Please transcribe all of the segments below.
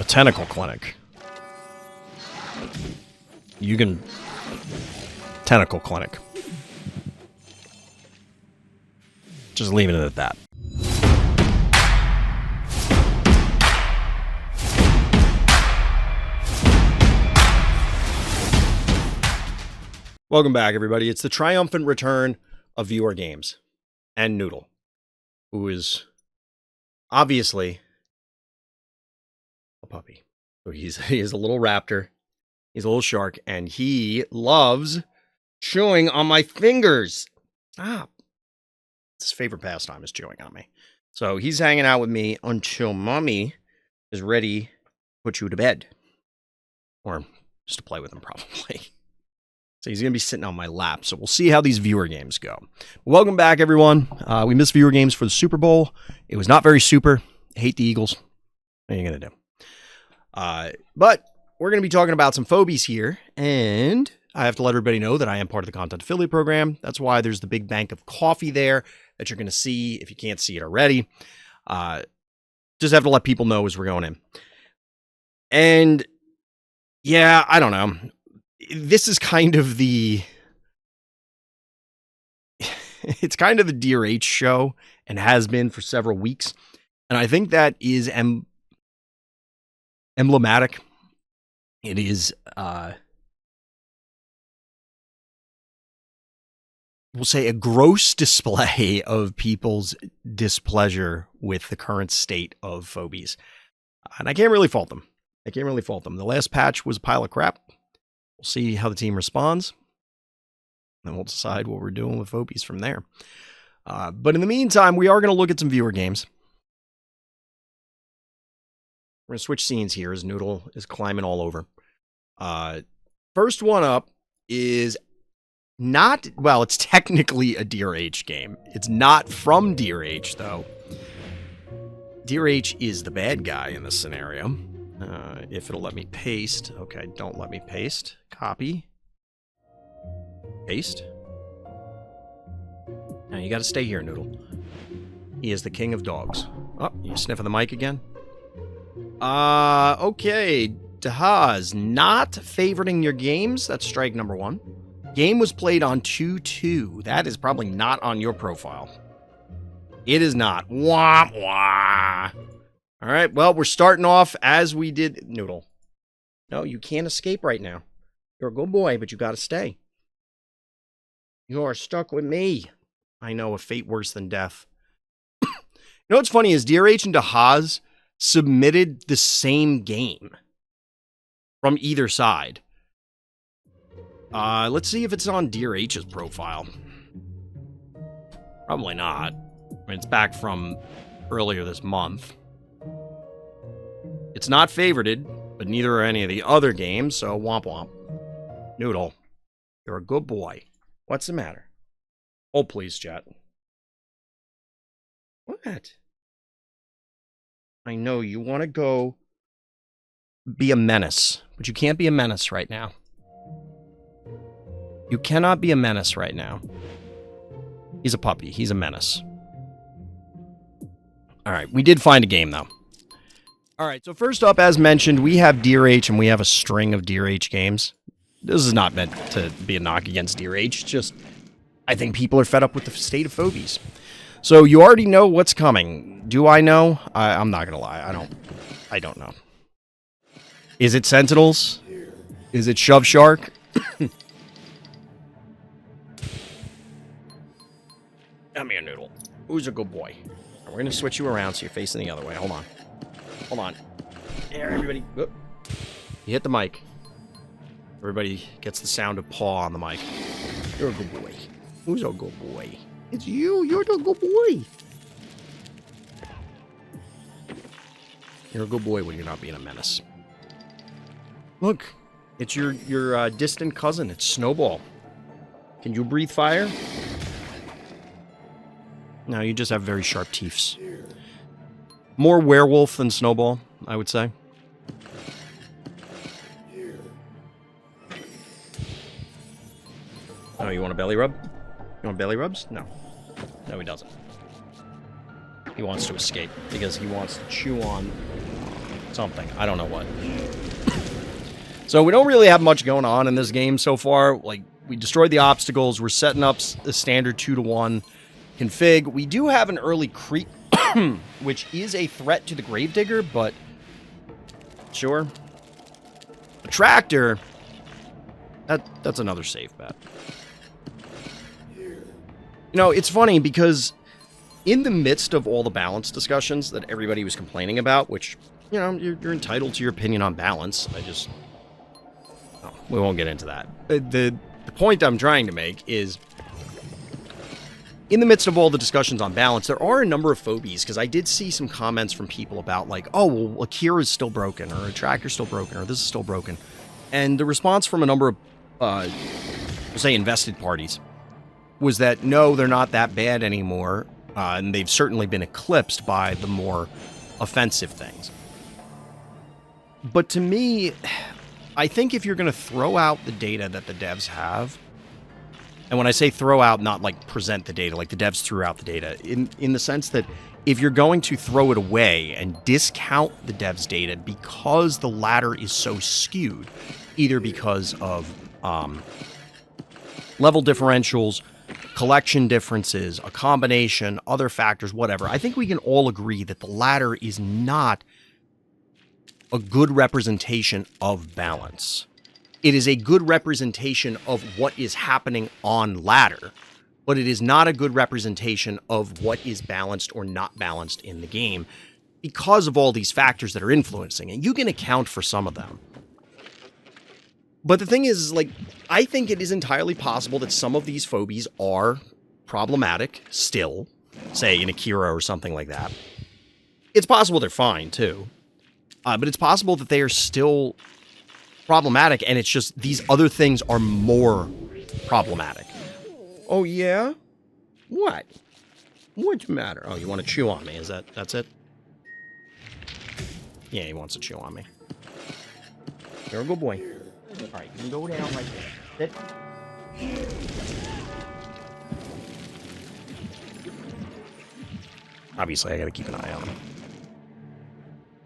A tentacle clinic. You can... Tentacle clinic. Just leaving it at that. Welcome back, everybody. It's the triumphant return of Viewer Games and Noodle, who is obviously a puppy. So he is a little raptor. He's a little shark, and he loves chewing on my fingers. Stop. It's his favorite pastime is chewing on me. So he's hanging out with me until Mommy is ready to put you to bed. Or just to play with him, probably. So he's going to be sitting on my lap. So we'll see how these Viewer Games go. Welcome back, everyone. We missed Viewer Games for the Super Bowl. It was not very super. I hate the Eagles. What are you going to do? But we're going to be talking about some Phobies here. And I have to let everybody know that I am part of the Content Affiliate Program. That's why there's the big bank of coffee there that you're going to see if you can't see it already. Just have to let people know as we're going in. And yeah, I don't know. This is kind of the... it's kind of the dearh show and has been for several weeks. And I think that is emblematic. It is... we'll say a gross display of people's displeasure with the current state of Phobies. And I can't really fault them. The last patch was a pile of crap. We'll see how the team responds. And we'll decide what we're doing with Phobies from there. But in the meantime, we are going to look at some Viewer Games. We're going to switch scenes here as Noodle is climbing all over. First one up is... not, well, it's technically a dearh game. It's not from dearh, though. Dearh is the bad guy in this scenario. If it'll let me paste. Okay, don't let me paste. Copy. Paste. Now, you gotta stay here, Noodle. He is the king of dogs. Oh, you sniffing the mic again? Okay. dearh's not favoriting your games. That's strike number one. Game was played on 2-2. That is probably not on your profile. It is not. Wah, wah. All right, well, we're starting off as we did... Noodle. No, you can't escape right now. You're a good boy, but you gotta stay. You are stuck with me. I know, a fate worse than death. You know what's funny is dearh and dearh's submitted the same game from either side. Let's see if it's on dearh's profile. Probably not. I mean, it's back from earlier this month. It's not favorited, but neither are any of the other games, so womp womp. Noodle, you're a good boy. What's the matter? Oh, please, chat. What? I know you want to go be a menace, but you can't be a menace right now. You cannot be a menace right now. He's a puppy. He's a menace. All right, we did find a game, though. All right, so first up, as mentioned, we have dearh, and we have a string of dearh games. This is not meant to be a knock against dearh. It's just, I think people are fed up with the state of Phobies. So you already know what's coming. Do I know? I'm not gonna lie. I don't know. Is it Sentinels? Is it Shove Shark? Come here, Noodle. Who's a good boy? We're gonna switch you around so you're facing the other way. Hold on. Hold on. There, everybody. Whoop. You hit the mic. Everybody gets the sound of paw on the mic. You're a good boy. Who's a good boy? It's you. You're the good boy. You're a good boy when you're not being a menace. Look, it's your distant cousin. It's Snowball. Can you breathe fire? No, you just have very sharp teeth. More werewolf than Snowball, I would say. Oh, you want a belly rub? You want belly rubs? No. No, he doesn't. He wants to escape because he wants to chew on something. I don't know what. So we don't really have much going on in this game so far. Like, we destroyed the obstacles. We're setting up the standard 2-to-1 config. We do have an early creep, which is a threat to the Gravedigger, but sure. The tractor, that's another safe bet. You know, it's funny because in the midst of all the balance discussions that everybody was complaining about, which, you know, you're entitled to your opinion on balance. Oh, we won't get into that. The point I'm trying to make is, in the midst of all the discussions on balance, there are a number of phobies, because I did see some comments from people about, like, oh, well, Akira's still broken, or a tractor's still broken, or this is still broken. And the response from a number of, we'll say, invested parties was that, no, they're not that bad anymore, and they've certainly been eclipsed by the more offensive things. But to me, I think if you're going to throw out the data that the devs have, and when I say throw out, not like present the data, like the devs threw out the data, in the sense that if you're going to throw it away and discount the devs' data because the ladder is so skewed, either because of level differentials, collection differences, a combination, other factors, whatever, I think we can all agree that the ladder is not a good representation of balance. It is a good representation of what is happening on ladder, but it is not a good representation of what is balanced or not balanced in the game because of all these factors that are influencing it. You can account for some of them. But the thing is, like, I think it is entirely possible that some of these phobies are problematic still, say in Akira or something like that. It's possible they're fine, too. But it's possible that they are still problematic, and it's just these other things are more problematic. Oh, yeah? What? What's the matter? Oh, you want to chew on me? That's it? Yeah, he wants to chew on me. You're a good boy. All right, you can go down right there. Sit. Obviously, I gotta keep an eye on him.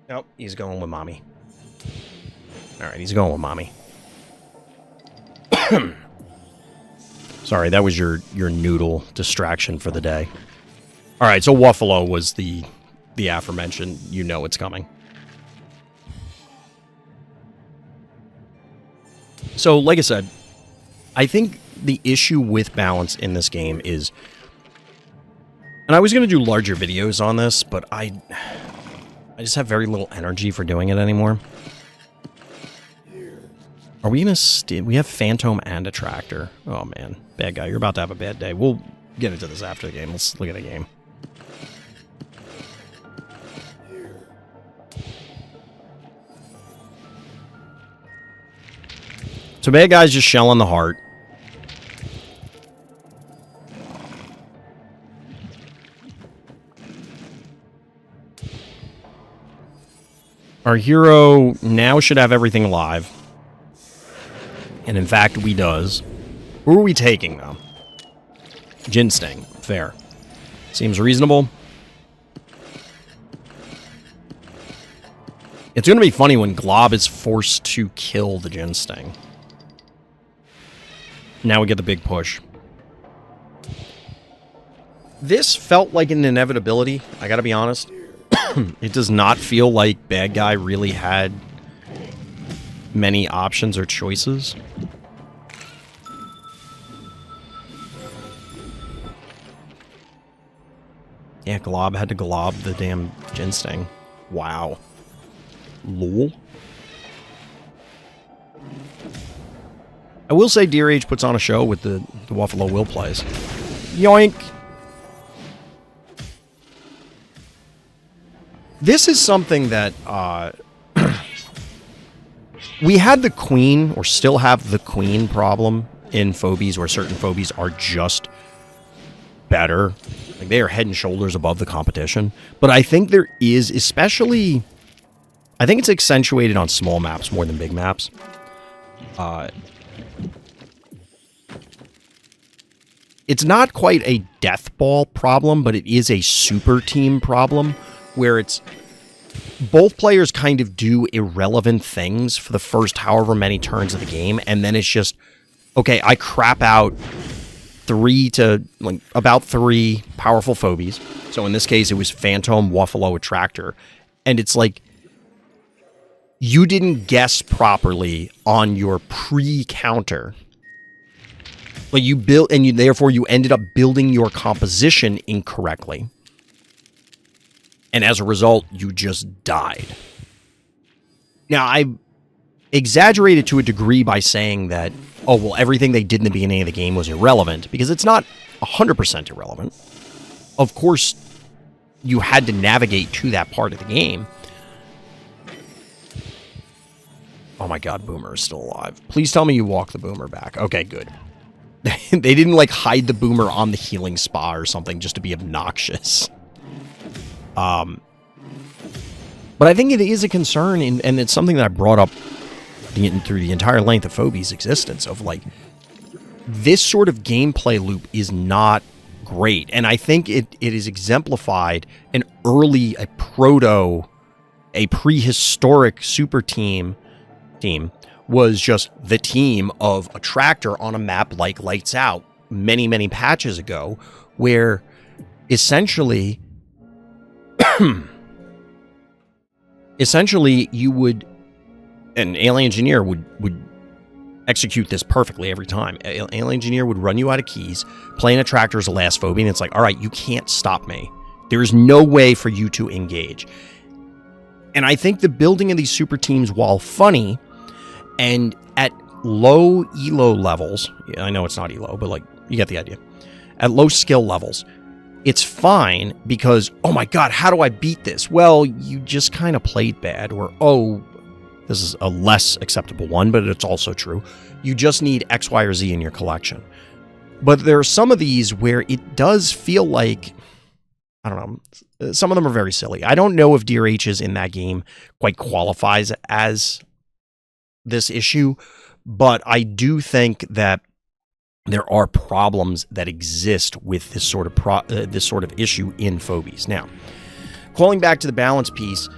Nope, he's going with mommy. All right, he's going with mommy. Sorry, that was your noodle distraction for the day. All right, so Waffalo was the aforementioned. You know it's coming. So, like I said, I think the issue with balance in this game is, and I was going to do larger videos on this, but I just have very little energy for doing it anymore. Are we going to we have Phantom and a Tractor. Oh, man. Bad guy. You're about to have a bad day. We'll get into this after the game. Let's look at the game. So bad guy's just shelling the heart. Our hero now should have everything alive. And in fact, we does. Who are we taking, though? Ginsting. Fair. Seems reasonable. It's going to be funny when Glob is forced to kill the Ginsting. Now we get the big push. This felt like an inevitability, I gotta be honest. It does not feel like bad guy really had many options or choices. Yeah, Glob had to glob the damn Ginsting. Wow. Lol. I will say dearh puts on a show with the Waffalo Will plays. Yoink! This is something that, we had the queen, or still have the queen problem in Phobies, where certain Phobies are just better. Like, they are head and shoulders above the competition. But I think there is, especially, I think it's accentuated on small maps more than big maps. It's not quite a death ball problem, but it is a super team problem, where it's both players kind of do irrelevant things for the first however many turns of the game, and then it's just, okay, I crap out about three powerful phobies. So in this case, it was Phantom, Wuffalo, Attractor. And it's like, you didn't guess properly on your pre-counter. Like you built, and therefore you ended up building your composition incorrectly. And as a result, you just died. Now, I exaggerated to a degree by saying that, oh, well, everything they did in the beginning of the game was irrelevant, because it's not 100% irrelevant. Of course, you had to navigate to that part of the game. Oh my god, Boomer is still alive. Please tell me you walk the Boomer back. Okay, good. They didn't, like, hide the Boomer on the healing spa or something just to be obnoxious. But I think it is a concern, and it's something that I brought up through the entire length of Phobies' existence, of, like, this sort of gameplay loop is not great. And I think it is exemplified a prehistoric super team was just the team of Attractor on a map like Lights Out many, many patches ago, where essentially you would, an Alien Engineer would execute this perfectly every time. Alien Engineer would run you out of keys, play an Attractor as a last phobia, and it's like, all right, you can't stop me. There's no way for you to engage. And I think the building of these super teams, while funny, and at low elo levels, I know it's not elo, but like, you get the idea. At low skill levels, it's fine because, oh my god, how do I beat this? Well, you just kind of played bad, or, oh, this is a less acceptable one, but it's also true. You just need X, Y, or Z in your collection. But there are some of these where it does feel like, I don't know, some of them are very silly. I don't know if dearh's in that game quite qualifies as this issue, but I do think that there are problems that exist with this sort of issue in Phobies. Now, calling back to the balance piece,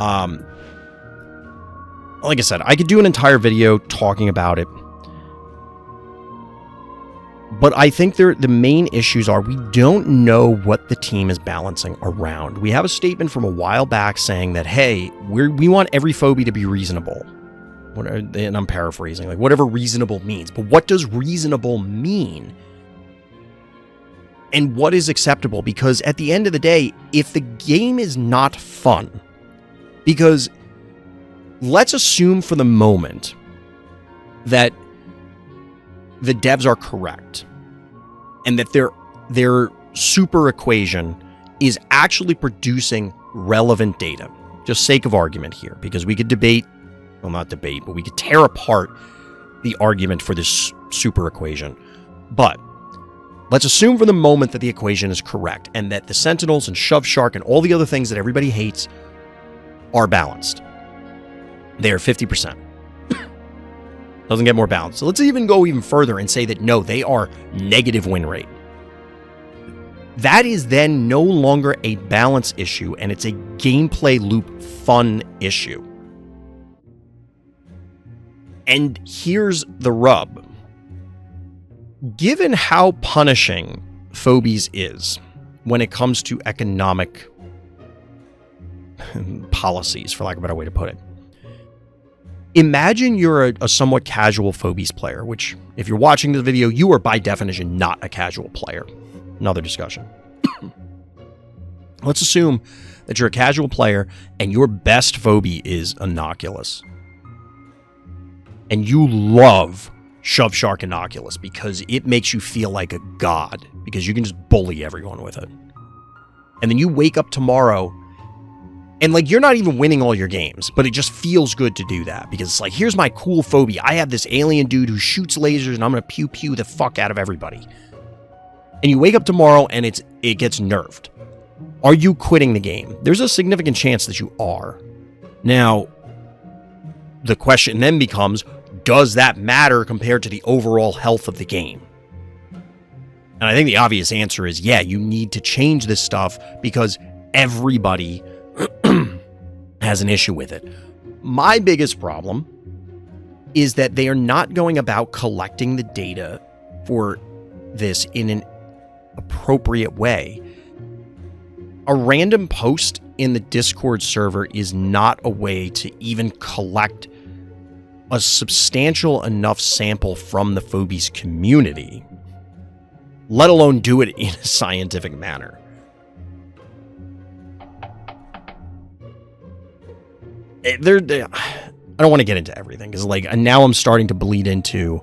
like I said, I could do an entire video talking about it, but I think the main issues are we don't know what the team is balancing around. We have a statement from a while back saying that, hey, we want every phobie to be reasonable. And I'm paraphrasing, like whatever reasonable means. But what does reasonable mean? And what is acceptable? Because at the end of the day, if the game is not fun, because let's assume for the moment that the devs are correct and that their super equation is actually producing relevant data. Just sake of argument here, because we could debate, well, not debate, but we could tear apart the argument for this super equation. But let's assume for the moment that the equation is correct and that the Sentinels and Shove Shark and all the other things that everybody hates are balanced. They are 50%. Doesn't get more balanced. So let's even go even further and say that no, they are negative win rate. That is then no longer a balance issue, and it's a gameplay loop fun issue. And here's the rub. Given how punishing Phobies is when it comes to economic policies, for lack of a better way to put it, imagine you're a somewhat casual Phobies player, which, if you're watching this video, you are by definition not a casual player. Another discussion. Let's assume that you're a casual player and your best phobie is Innocuous. And you love Shove Shark Innocuous because it makes you feel like a god, because you can just bully everyone with it. And then you wake up tomorrow and, like, you're not even winning all your games, but it just feels good to do that because it's like, here's my cool phobia. I have this alien dude who shoots lasers and I'm going to pew pew the fuck out of everybody. And you wake up tomorrow and it gets nerfed. Are you quitting the game? There's a significant chance that you are. Now, the question then becomes, does that matter compared to the overall health of the game? And I think the obvious answer is, yeah, you need to change this stuff because everybody has an issue with it. My biggest problem is that they are not going about collecting the data for this in an appropriate way. A random post in the Discord server is not a way to even collect a substantial enough sample from the Phobies community, let alone do it in a scientific manner. I don't want to get into everything, because now I'm starting to bleed into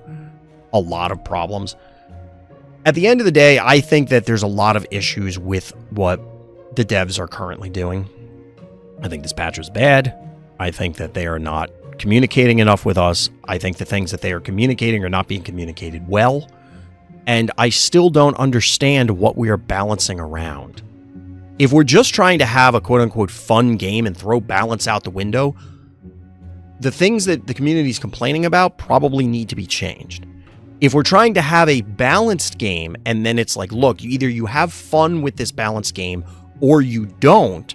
a lot of problems. At the end of the day, I think that there's a lot of issues with what the devs are currently doing. I think this patch was bad. I think that they are not communicating enough with us. I think the things that they are communicating are not being communicated well. And I still don't understand what we are balancing around. If we're just trying to have a quote-unquote fun game and throw balance out the window, the things that the community is complaining about probably need to be changed. If we're trying to have a balanced game and then it's like, look, either you have fun with this balanced game or you don't,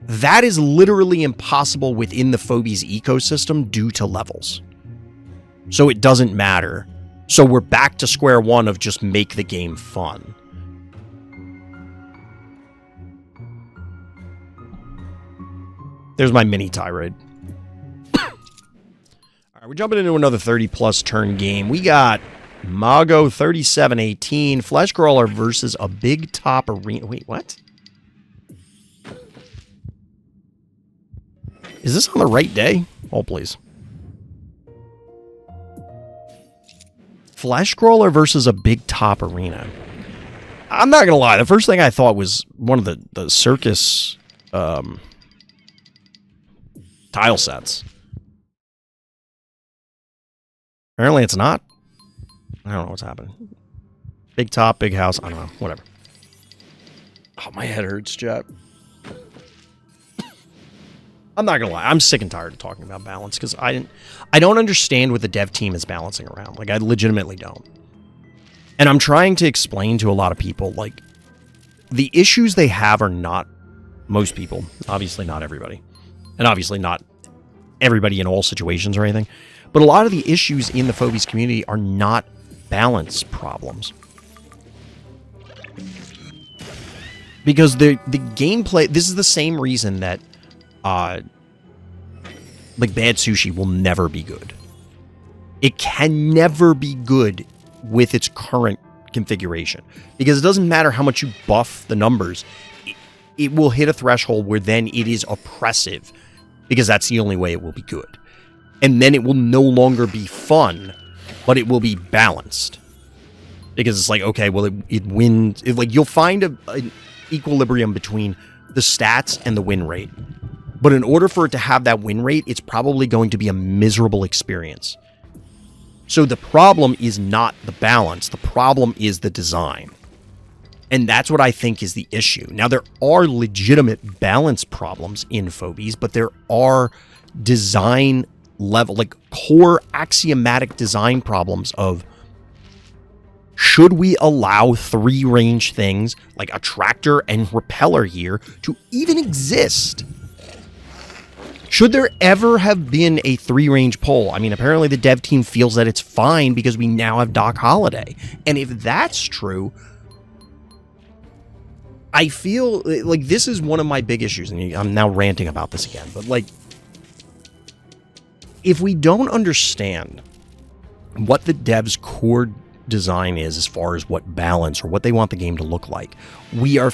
that is literally impossible within the Phobies ecosystem due to levels. So it doesn't matter. So we're back to square one of just make the game fun. There's my mini tirade. All right, we're jumping into another 30-plus turn game. We got Mago 3718, Flesh Crawler versus a Big Top Arena. Wait, what? Is this on the right day? Oh, please. Flesh Crawler versus a Big Top Arena. I'm not going to lie. The first thing I thought was one of the circus tile sets. Apparently it's not. I don't know what's happening. Big top, big house. I don't know. Whatever. Oh, my head hurts, chat. I'm not gonna lie. I'm sick and tired of talking about balance because I don't understand what the dev team is balancing around. I legitimately don't. And I'm trying to explain to a lot of people, the issues they have are not most people. Obviously not everybody. And obviously not everybody in all situations or anything. But a lot of the issues in the Phobies community are not balance problems. Because the gameplay... This is the same reason that bad sushi will never be good. It can never be good with its current configuration. Because it doesn't matter how much you buff the numbers. It will hit a threshold where then it is oppressive. Because that's the only way it will be good. And then it will no longer be fun, but it will be balanced. Because it's okay, well, it wins. You'll find an equilibrium between the stats and the win rate. But in order for it to have that win rate, it's probably going to be a miserable experience. So the problem is not the balance. The problem is the design. And that's what I think is the issue. Now, there are legitimate balance problems in Phobies, but there are design level, core axiomatic design problems of, should we allow 3-range things like a tractor and repeller here to even exist? Should there ever have been a 3-range pole? I mean, apparently the dev team feels that it's fine because we now have Doc Holliday. And if that's true, I feel like this is one of my big issues. And I'm now ranting about this again. But if we don't understand what the dev's core design is as far as what balance or what they want the game to look like, we are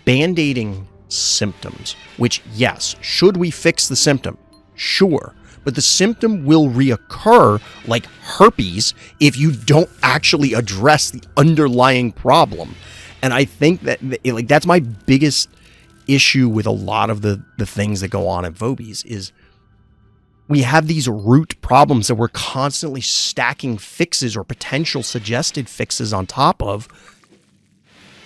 band-aiding symptoms, which, yes, should we fix the symptom? Sure. But the symptom will reoccur like herpes if you don't actually address the underlying problem. And I think that that's my biggest issue with a lot of the things that go on in Phobies is we have these root problems that we're constantly stacking fixes or potential suggested fixes on top of,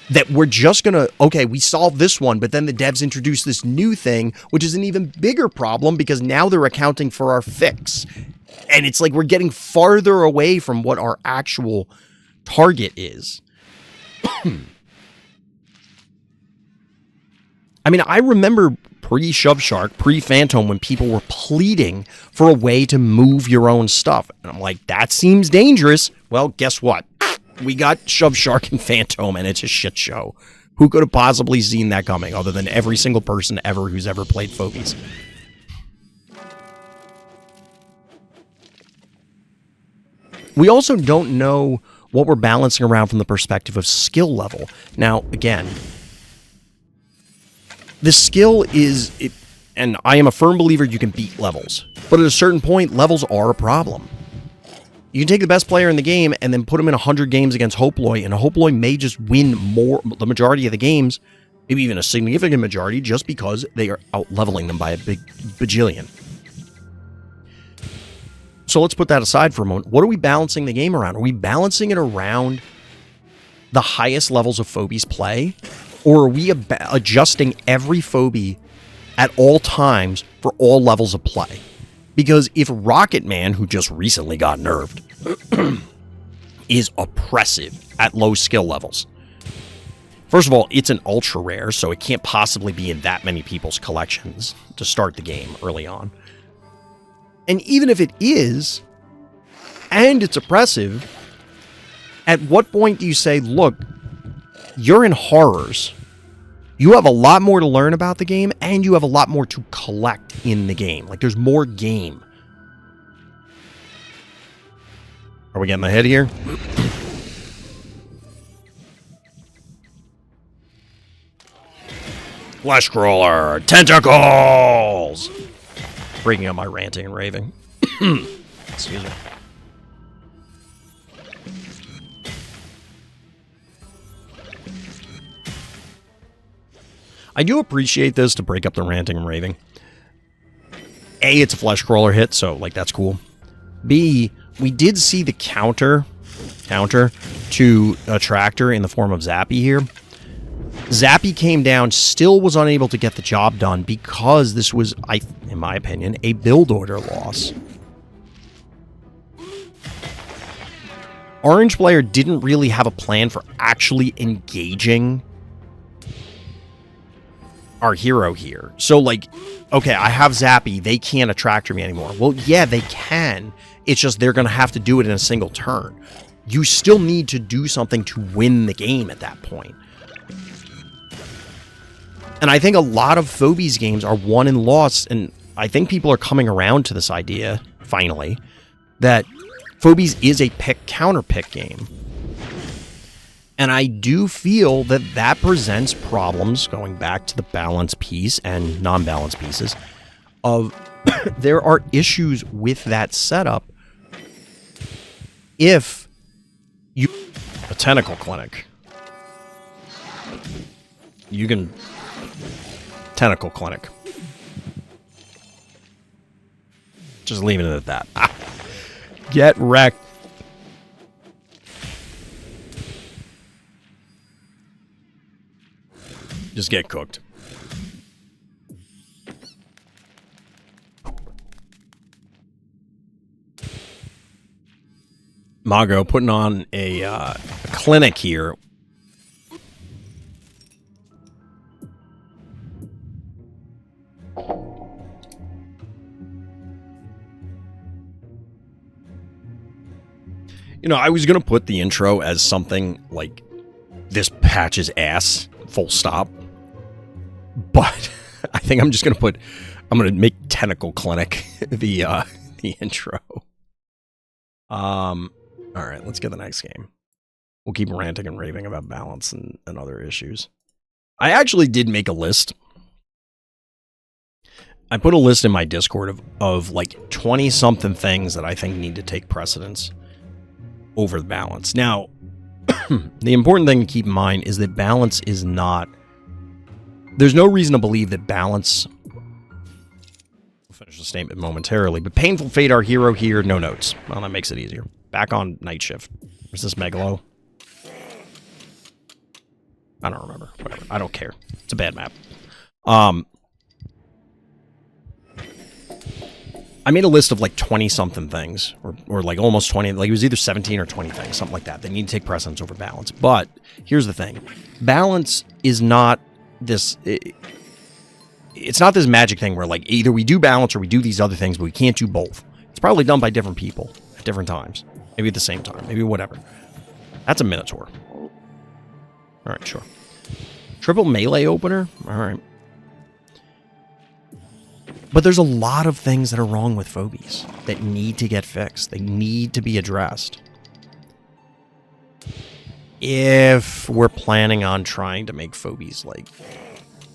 that we're just going to, okay, we solved this one, but then the devs introduce this new thing, which is an even bigger problem because now they're accounting for our fix. And it's we're getting farther away from what our actual target is. I mean, I remember pre-Shove Shark, pre-Phantom, when people were pleading for a way to move your own stuff. And I'm like, that seems dangerous. Well, guess what? We got Shove Shark and Phantom, and it's a shit show. Who could have possibly seen that coming, other than every single person ever who's ever played Phobies? We also don't know what we're balancing around from the perspective of skill level. Now, again, the skill is, and I am a firm believer you can beat levels, but at a certain point, levels are a problem. You can take the best player in the game and then put him in 100 games against Hoploy, and Hoploy may just win the majority of the games, maybe even a significant majority, just because they are out-leveling them by a big bajillion. So let's put that aside for a moment. What are we balancing the game around? Are we balancing it around the highest levels of Phobies play? Or are we adjusting every Phobie at all times for all levels of play? Because if Rocket Man, who just recently got nerfed, is oppressive at low skill levels. First of all, it's an ultra rare, so it can't possibly be in that many people's collections to start the game early on. And even if it is, and it's oppressive, at what point do you say, look, you're in horrors. You have a lot more to learn about the game, and you have a lot more to collect in the game. Like, there's more game. Are we getting ahead here? Flesh Crawler! Tentacles! Breaking up my ranting and raving. Excuse me. I do appreciate this to break up the ranting and raving. A, it's a flesh crawler hit, so, like, that's cool. B, we did see the counter to a tractor in the form of Zappy here. Zappy came down, still was unable to get the job done because this was, in my opinion, a build order loss. Orange player didn't really have a plan for actually engaging our hero here. So, like, okay, I have Zappy, they can't attractor me anymore. Well, yeah, they can. It's just they're going to have to do it in a single turn. You still need to do something to win the game at that point. And I think a lot of Phobies games are won and lost, and I think people are coming around to this idea, finally, that Phobies is a pick-counter-pick game. And I do feel that that presents problems, going back to the balance piece and non-balance pieces, of there are issues with that setup if you... A tentacle clinic. You can... Tentacle clinic. Just leaving it at that. Get wrecked. Just get cooked. Mago putting on a clinic here. You know, I was going to put the intro as something like this patch's ass, full stop. But I think I'm just going to put, I'm going to make Tentacle Clinic the intro. All right, let's get the next game. We'll keep ranting and raving about balance and other issues. I actually did make a list. I put a list in my Discord of like 20-something things that I think need to take precedence over the balance. Now, the important thing to keep in mind is that balance is not... There's no reason to believe that balance... I'll finish the statement momentarily, but Painful Fate, our hero here, no notes. Well, that makes it easier. Back on night shift. Is this Megalo? I don't remember. Whatever. I don't care. It's a bad map. I made a list of like 20-something things, or like almost 20, like it was either 17 or 20 things, something like that. They need to take precedence over balance. But here's the thing. Balance is not this... it's not this magic thing where, like, either we do balance or we do these other things, but we can't do both. It's probably done by different people at different times. Maybe at the same time. Maybe whatever. That's a Minotaur. Alright, sure. Triple melee opener? Alright. But there's a lot of things that are wrong with Phobies that need to get fixed. They need to be addressed. If we're planning on trying to make Phobies like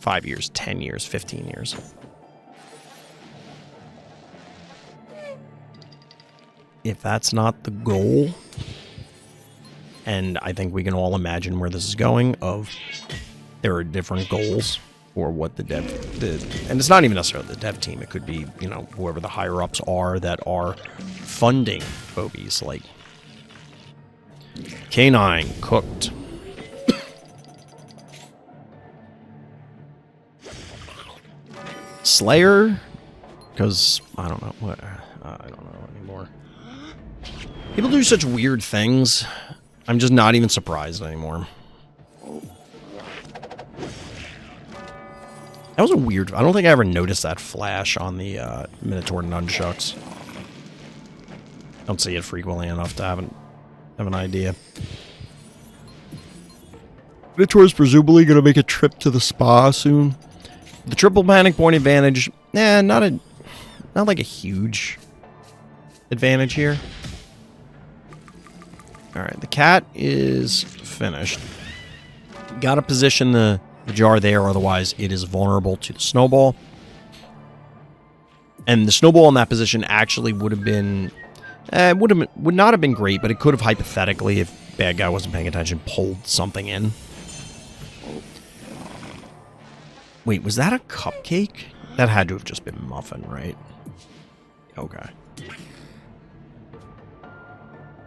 5 years, 10 years, 15 years. If that's not the goal, and I think we can all imagine where this is going, of there are different goals for what the dev, and it's not even necessarily the dev team, it could be, you know, whoever the higher-ups are that are funding Phobies, like Canine, Cooked. Slayer, because I don't know what I don't know anymore. People do such weird things. I'm just not even surprised anymore. That was a weird. I don't think I ever noticed that flash on the Minotaur nunchucks. Don't see it frequently enough to have an idea. Minotaur's presumably going to make a trip to the spa soon. The triple panic point advantage, not like a huge advantage here. Alright, the cat is finished. Gotta position the jar there, otherwise it is vulnerable to the snowball. And the snowball in that position actually would have been... would not have been great, but it could have hypothetically, if bad guy wasn't paying attention, pulled something in. Wait, was that a cupcake? That had to have just been muffin, right? Okay.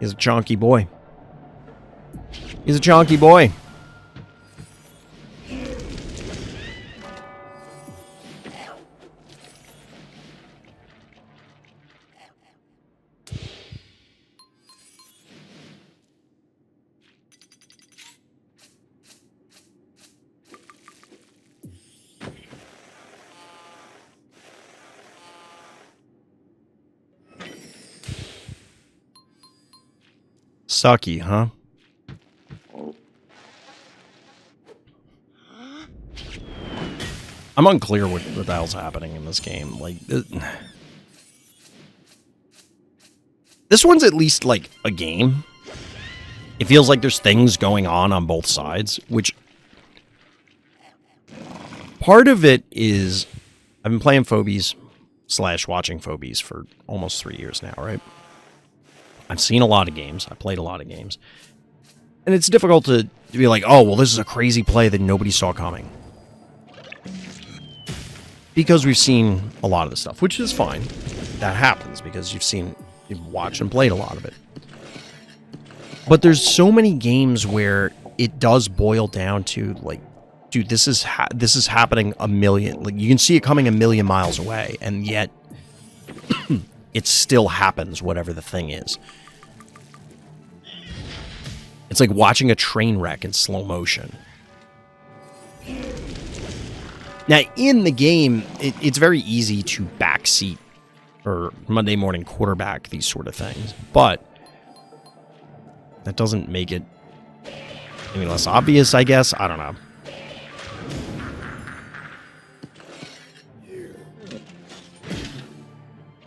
He's a chonky boy. He's a chonky boy. Sucky, huh? I'm unclear what the hell's happening in this game. Like, this one's at least, like, a game. It feels like there's things going on both sides, which... Part of it is... I've been playing Phobies / watching Phobies for almost 3 years now, right? I've seen a lot of games. I played a lot of games. And it's difficult to be like, oh, well, this is a crazy play that nobody saw coming. Because we've seen a lot of this stuff, which is fine. That happens because you've watched and played a lot of it. But there's so many games where it does boil down to, like, dude, this is happening a million... Like, you can see it coming a million miles away, and yet... it still happens, whatever the thing is. It's like watching a train wreck in slow motion. Now, in the game, it's very easy to backseat or Monday morning quarterback these sort of things, but that doesn't make it any less obvious, I guess. I don't know.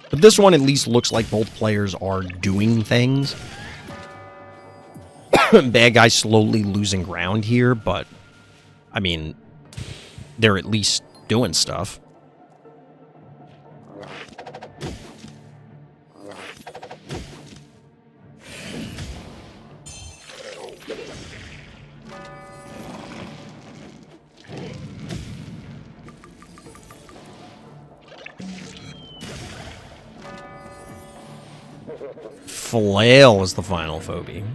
But this one at least looks like both players are doing things. Bad guy slowly losing ground here, but, I mean, they're at least doing stuff. Flail was the final phobie.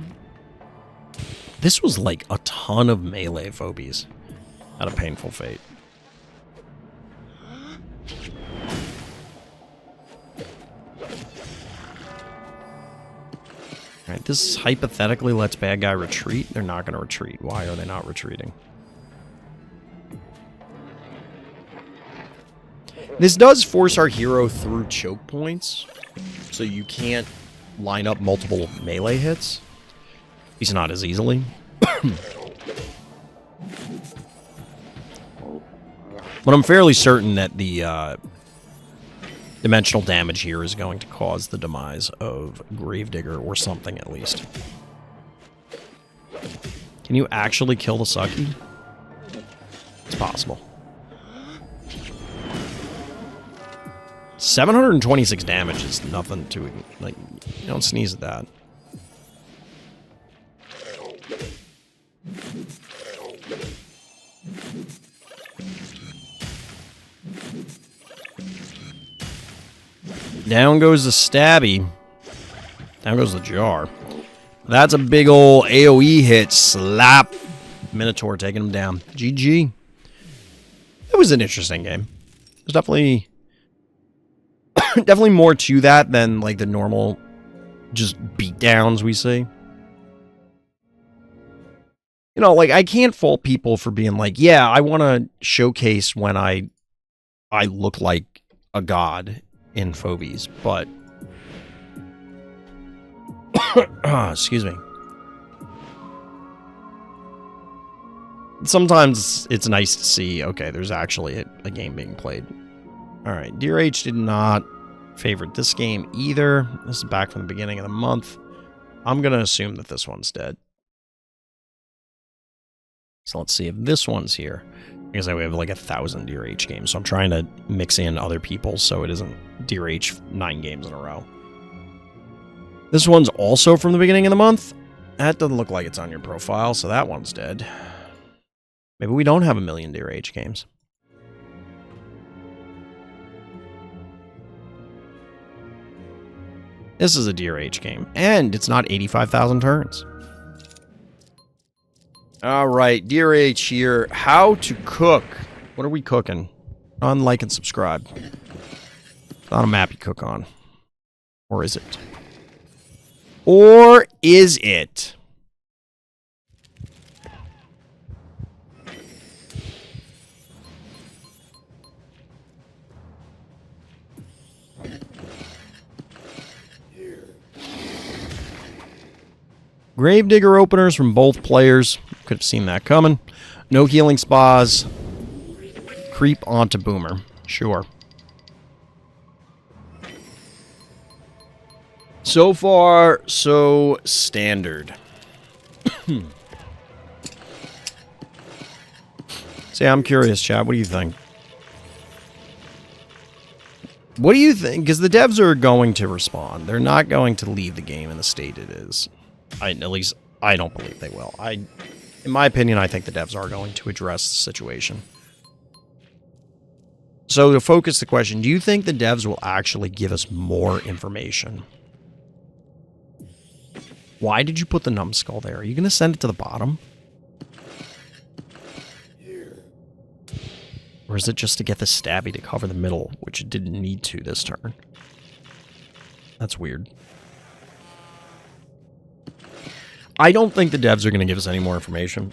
This was like a ton of melee phobies out of Painful Fate. Alright, this hypothetically lets bad guy retreat. They're not going to retreat. Why are they not retreating? This does force our hero through choke points, so you can't line up multiple melee hits. He's not as easily. But I'm fairly certain that the dimensional damage here is going to cause the demise of Gravedigger or something at least. Can you actually kill the Sucky? It's possible. 726 damage is nothing to, like, you don't sneeze at that. Down goes the Stabby. Down goes the Jar. That's a big ol' AoE hit. Slap. Minotaur taking him down. GG. It was an interesting game. There's definitely more to that than like the normal just beatdowns we see. You know, like, I can't fault people for being like, yeah, I want to showcase when I look like a god in Phobies, but excuse me. Sometimes it's nice to see, okay, there's actually a game being played. Alright, dearh did not favorite this game either. This is back from the beginning of the month. I'm going to assume that this one's dead. So let's see if this one's here. Because we have like 1,000 dearh games, so I'm trying to mix in other people so it isn't dearh 9 games in a row. This one's also from the beginning of the month. That doesn't look like it's on your profile, so that one's dead. Maybe we don't have 1,000,000 dearh games. This is a dearh game, and it's not 85,000 turns. Alright, dearh here. How to cook. What are we cooking? Like and subscribe. It's not a map you cook on. Or is it? Or is it? Gravedigger openers from both players. Could have seen that coming. No healing spas. Creep onto Boomer. Sure. So far, so standard. See, I'm curious, chat. What do you think? What do you think? Because the devs are going to respond. They're not going to leave the game in the state it is. At least, I don't believe they will. In my opinion, I think the devs are going to address the situation. So to focus the question, do you think the devs will actually give us more information? Why did you put the numbskull there? Are you going to send it to the bottom? Or is it just to get the Stabby to cover the middle, which it didn't need to this turn? That's weird. I don't think the devs are going to give us any more information.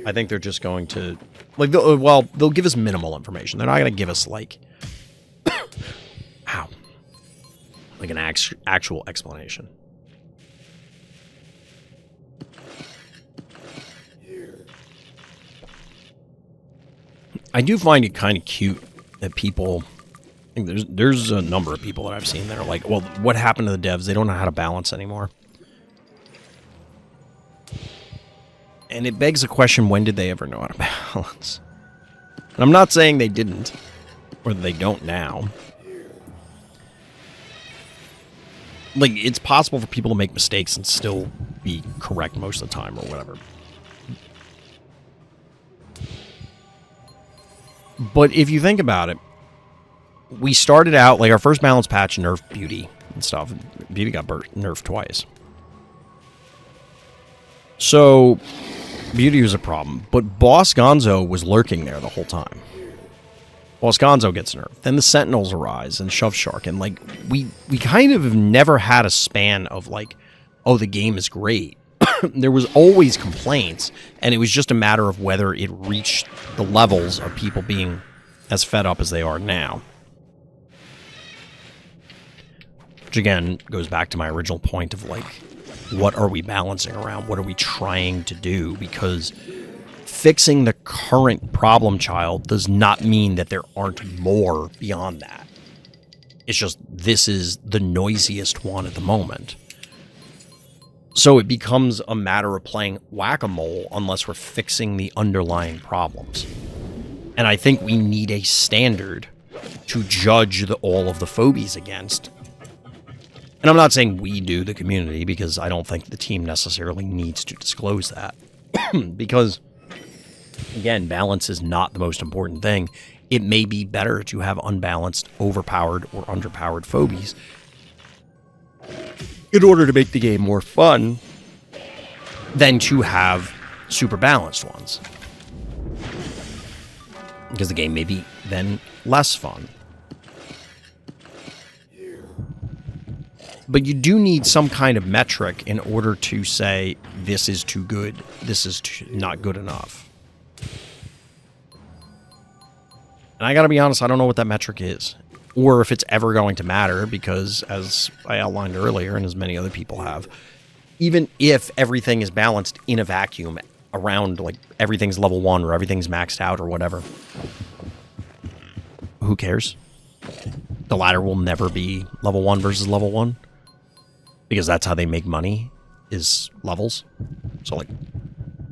I think they're just going to... like, they'll give us minimal information. They're not going to give us, like... ow. Like an actual explanation. I do find it kind of cute that people... I think there's a number of people that I've seen that are like, well, what happened to the devs? They don't know how to balance anymore. And it begs the question, when did they ever know how to balance? And I'm not saying they didn't, or they don't now. Like, it's possible for people to make mistakes and still be correct most of the time, or whatever. But if you think about it, we started out, like, our first balance patch nerfed Beauty and stuff. Beauty got nerfed twice. So, Beauty was a problem, but Boss Gonzo was lurking there the whole time. Boss Gonzo gets nerfed. Then the Sentinels arise and Shove Shark, and like we kind of have never had a span of like, oh, the game is great. There was always complaints, and it was just a matter of whether it reached the levels of people being as fed up as they are now. Which again goes back to my original point of like, what are we balancing around? What are we trying to do? Because fixing the current problem child does not mean that there aren't more beyond that. It's just this is the noisiest one at the moment. So it becomes a matter of playing whack-a-mole unless we're fixing the underlying problems. And I think we need a standard to judge all of the phobies against. And I'm not saying we do, the community, because I don't think the team necessarily needs to disclose that. Because, again, balance is not the most important thing. It may be better to have unbalanced, overpowered, or underpowered phobies in order to make the game more fun than to have super balanced ones. Because the game may be then less fun. But you do need some kind of metric in order to say, this is too good, this is not good enough. And I gotta be honest, I don't know what that metric is. Or if it's ever going to matter, because as I outlined earlier, and as many other people have, even if everything is balanced in a vacuum around, like, everything's level 1 or everything's maxed out or whatever, who cares? The ladder will never be level 1 versus level 1. Because that's how they make money, is levels. So, like,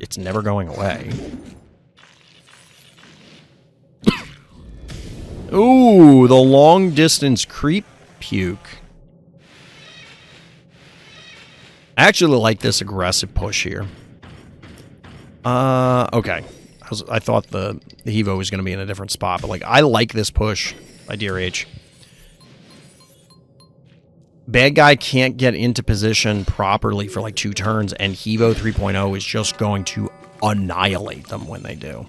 it's never going away. Ooh, the long-distance creep puke. I actually like this aggressive push here. Okay. I thought the Hevo was going to be in a different spot, but, like, I like this push by dearh. Bad guy can't get into position properly for like 2 turns, and Hevo 3.0 is just going to annihilate them when they do.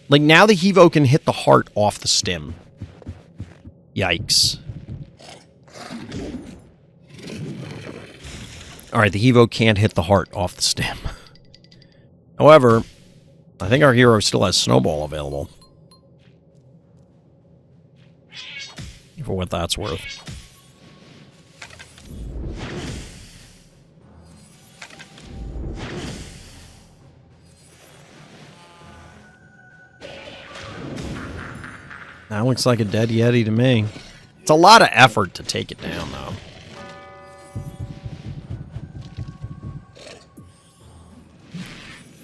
Like, now the Hevo can hit the heart off the stim. Yikes. Alright, the Hevo can't hit the heart off the stim. However, I think our hero still has Snowball available. For what that's worth. That looks like a dead Yeti to me. It's a lot of effort to take it down, though.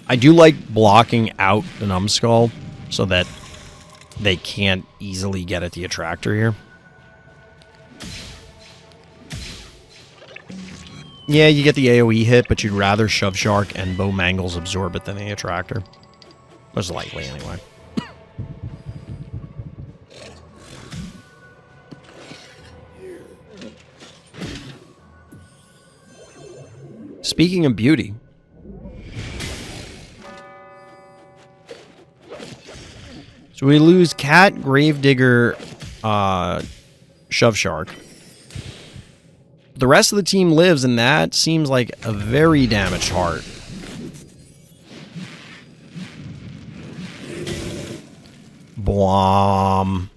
I do like blocking out the numbskull so that they can't easily get at the attractor here. Yeah, you get the AoE hit, but you'd rather Shove Shark and Bow Mangles absorb it than the attractor. Most likely, anyway. Speaking of beauty. So we lose Cat, Gravedigger, Shove Shark. The rest of the team lives, and that seems like a very damaged heart. Blom.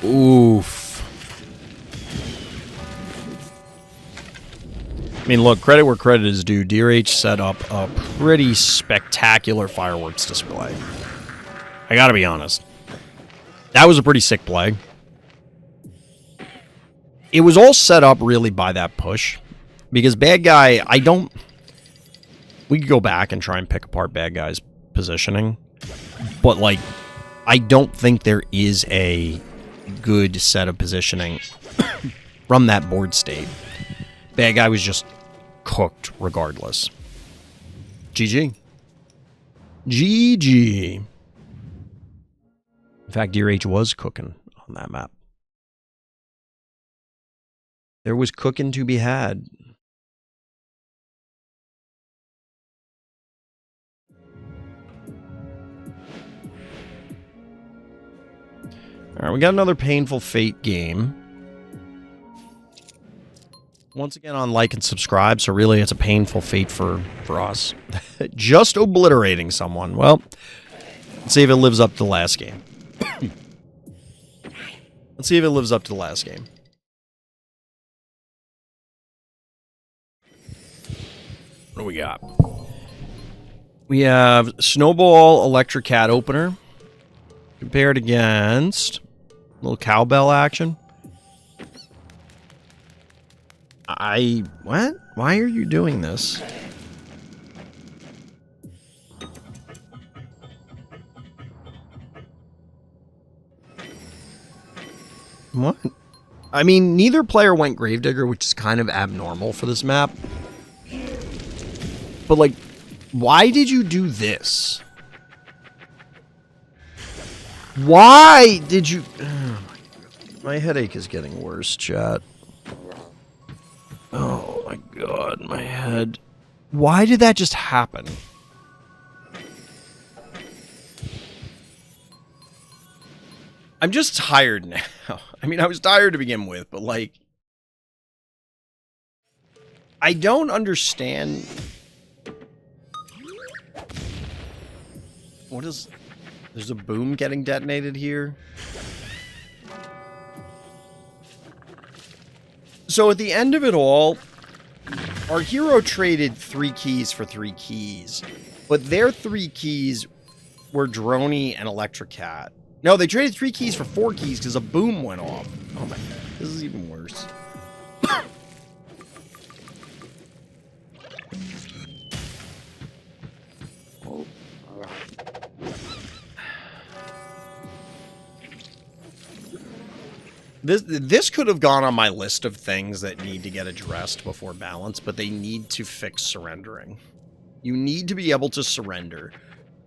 Oof. I mean, look, credit where credit is due. dearh set up a pretty spectacular fireworks display. I gotta be honest. That was a pretty sick play. It was all set up really by that push. Because bad guy, we could go back and try and pick apart bad guy's positioning. But, like, I don't think there is a good set of positioning from that board state. Bad guy was just cooked regardless. GG. GG. In fact, dearh was cooking on that map. There was cooking to be had. Alright, we got another Painful Fate game. Once again on like and subscribe, so really it's a painful fate for us. Just obliterating someone. Well, let's see if it lives up to the last game. Let's see if it lives up to the last game. What do we got? We have Snowball Electric Cat Opener. Compared against... a little cowbell action. What? Why are you doing this? What? I mean, neither player went Gravedigger, which is kind of abnormal for this map. But, like, why did you do this? Why did you... Oh my headache is getting worse, chat. Oh my god, my head. Why did that just happen? I'm just tired now. I mean, I was tired to begin with, but like... I don't understand... What is... There's a boom getting detonated here. So at the end of it all, our hero traded 3 keys for 3 keys. But their 3 keys were Droney and Electric Cat. No, they traded 3 keys for 4 keys because a boom went off. Oh my god, this is even worse. This could have gone on my list of things that need to get addressed before balance, but they need to fix surrendering. You need to be able to surrender.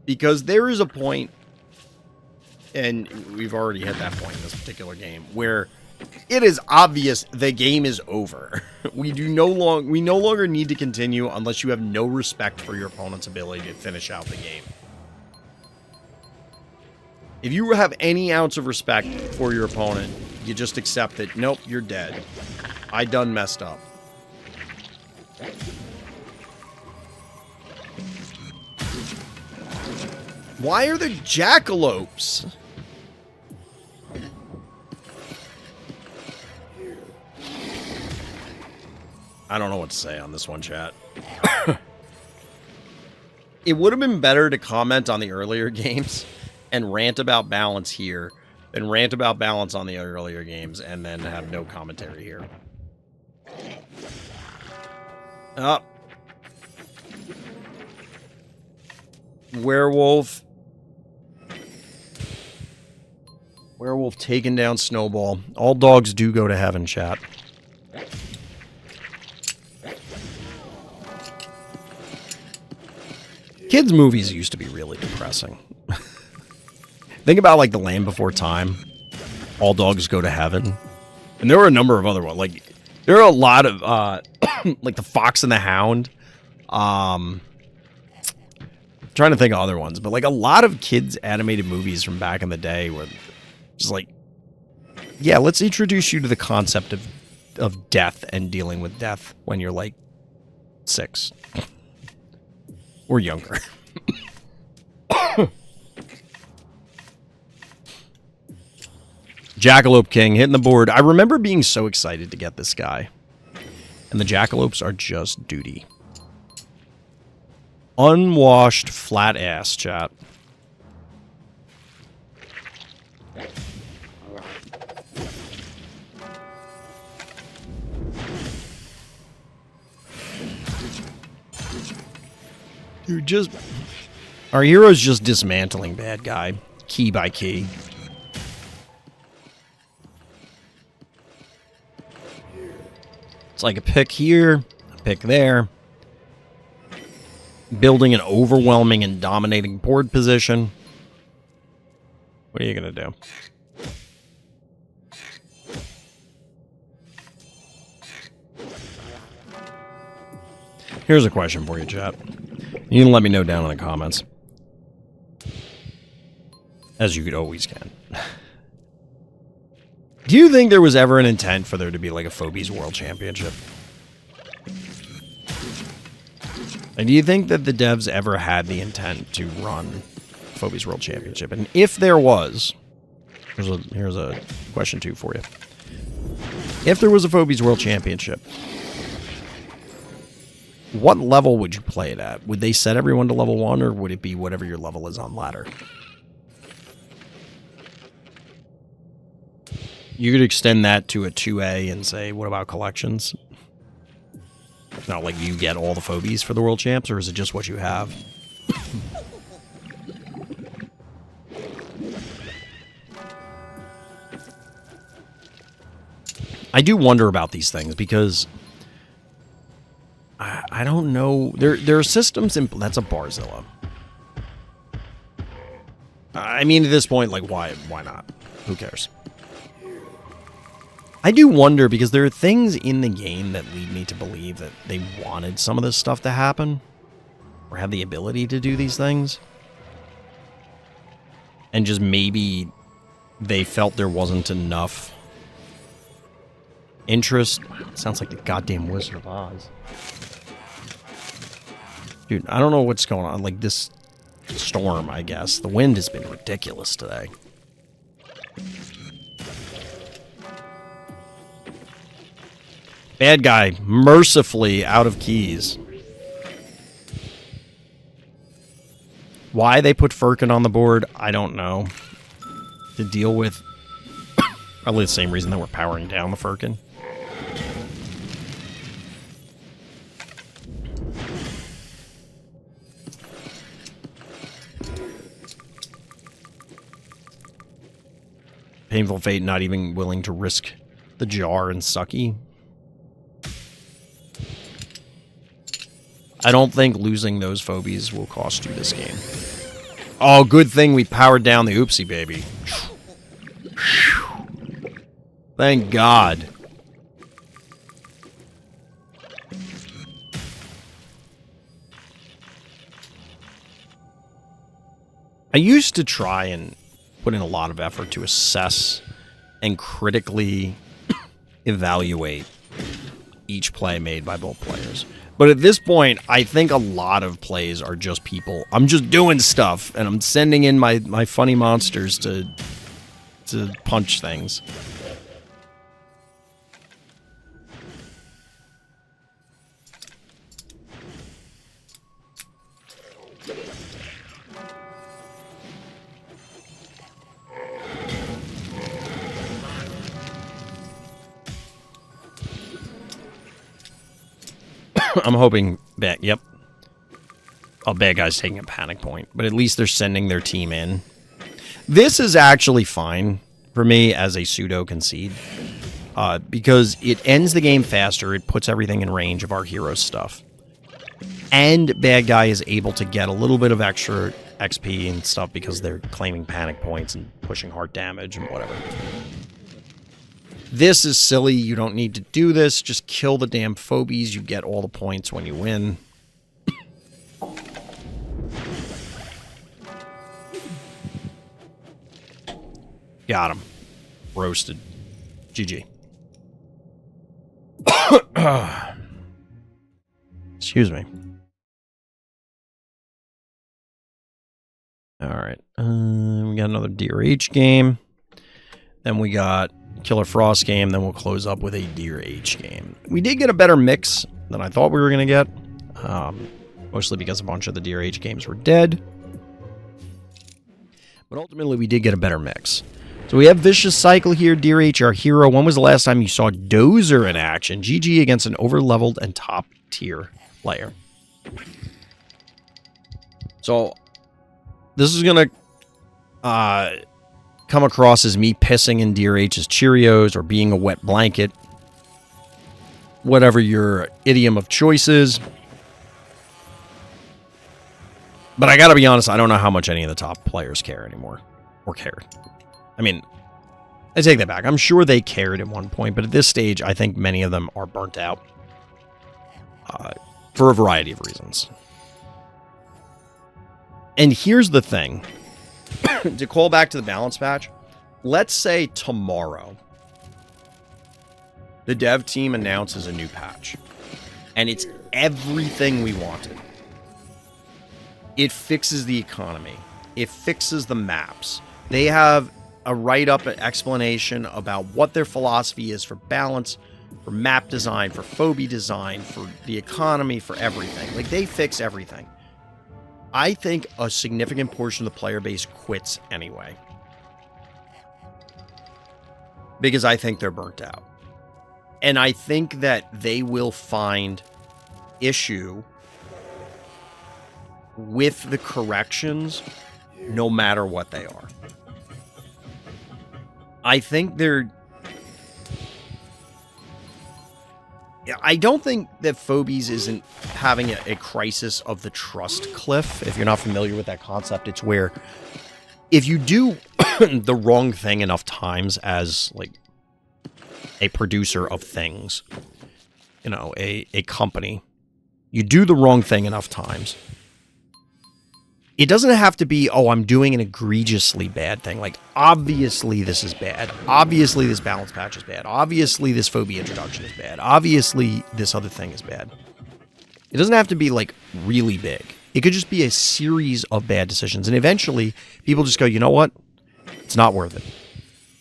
Because there is a point, and we've already hit that point in this particular game, where it is obvious the game is over. We no longer need to continue unless you have no respect for your opponent's ability to finish out the game. If you have any ounce of respect for your opponent, you just accept that, nope, you're dead. I done messed up. Why are there jackalopes? I don't know what to say on this one, chat. It would have been better to comment on the earlier games and rant about balance here than rant about balance on the earlier games and then have no commentary here. Up. Werewolf. Werewolf taking down Snowball. All dogs do go to heaven, chat. Kids' movies used to be really depressing. Think about, like, The Land Before Time. All Dogs Go to Heaven. And there were a number of other ones. Like, there are a lot of, like, The Fox and the Hound. Trying to think of other ones. But, like, a lot of kids' animated movies from back in the day were just like, yeah, let's introduce you to the concept of death and dealing with death when you're, like, 6. Or younger. Jackalope King hitting the board. I remember being so excited to get this guy. And the Jackalopes are just duty. Unwashed flat ass, chat. Dude, just... Our hero's just dismantling bad guy. Key by key. It's like a pick here, a pick there. Building an overwhelming and dominating board position. What are you going to do? Here's a question for you, chat. You can let me know down in the comments. As you always can. Do you think there was ever an intent for there to be like a Phobies World Championship? And do you think that the devs ever had the intent to run Phobies World Championship? And if there was, Here's a question 2 for you. If there was a Phobies World Championship, what level would you play it at? Would they set everyone to level 1, or would it be whatever your level is on ladder? You could extend that to a 2A and say, what about collections? It's not like you get all the Phobies for the World Champs, or is it just what you have? I do wonder about these things because I don't know. There are systems in... That's a Barzilla. I mean, at this point, like, why not? Who cares? I do wonder because there are things in the game that lead me to believe that they wanted some of this stuff to happen or have the ability to do these things. And just maybe they felt there wasn't enough interest. Sounds like the goddamn Wizard of Oz. Dude, I don't know what's going on. Like this storm, I guess. The wind has been ridiculous today. Bad guy, mercifully out of keys. Why they put Firkin on the board, I don't know. To deal with probably the same reason that we're powering down the Firkin. Painful Fate not even willing to risk the jar and sucky. I don't think losing those Phobies will cost you this game. Oh, good thing we powered down the oopsie baby. Thank God. I used to try and put in a lot of effort to assess and critically evaluate each play made by both players. But at this point, I think a lot of plays are just people. I'm just doing stuff, and I'm sending in my funny monsters to punch things. I'm hoping that, yep. Oh, bad guy's taking a panic point. But at least they're sending their team in. This is actually fine for me as a pseudo concede. Because it ends the game faster. It puts everything in range of our hero's stuff. And bad guy is able to get a little bit of extra XP and stuff because they're claiming panic points and pushing heart damage and whatever. This is silly. You don't need to do this. Just kill the damn Phobies. You get all the points when you win. Got him. Roasted. GG. Excuse me. Alright. We got another dearh game. Then we got killerfrost game. Then we'll close up with a dearh game. We did get a better mix than I thought we were going to get. Mostly because a bunch of the dearh games were dead. But ultimately, we did get a better mix. So we have Vicious Cycle here, dearh, our hero. When was the last time you saw Dozer in action? GG against an over-leveled and top-tier player. So, this is going to come across as me pissing in dearh's Cheerios or being a wet blanket. Whatever your idiom of choice is. But I gotta be honest, I don't know how much any of the top players care anymore. Or cared. I mean, I take that back. I'm sure they cared at one point, but at this stage, I think many of them are burnt out. For a variety of reasons. And here's the thing. To call back to the balance patch, let's say tomorrow, the dev team announces a new patch. And it's everything we wanted. It fixes the economy. It fixes the maps. They have a write-up, an explanation about what their philosophy is for balance, for map design, for phobie design, for the economy, for everything. Like, they fix everything. I think a significant portion of the player base quits anyway. Because I think they're burnt out. And I think that they will find issue with the corrections no matter what they are. I think I don't think that Phobies isn't having a crisis of the trust cliff. If you're not familiar with that concept, it's where if you do the wrong thing enough times as, like, a producer of things, you know, a company, you do the wrong thing enough times. It doesn't have to be, oh, I'm doing an egregiously bad thing. Like, obviously this is bad. Obviously this balance patch is bad. Obviously this phobia introduction is bad. Obviously this other thing is bad. It doesn't have to be, like, really big. It could just be a series of bad decisions. And eventually people just go, you know what? It's not worth it.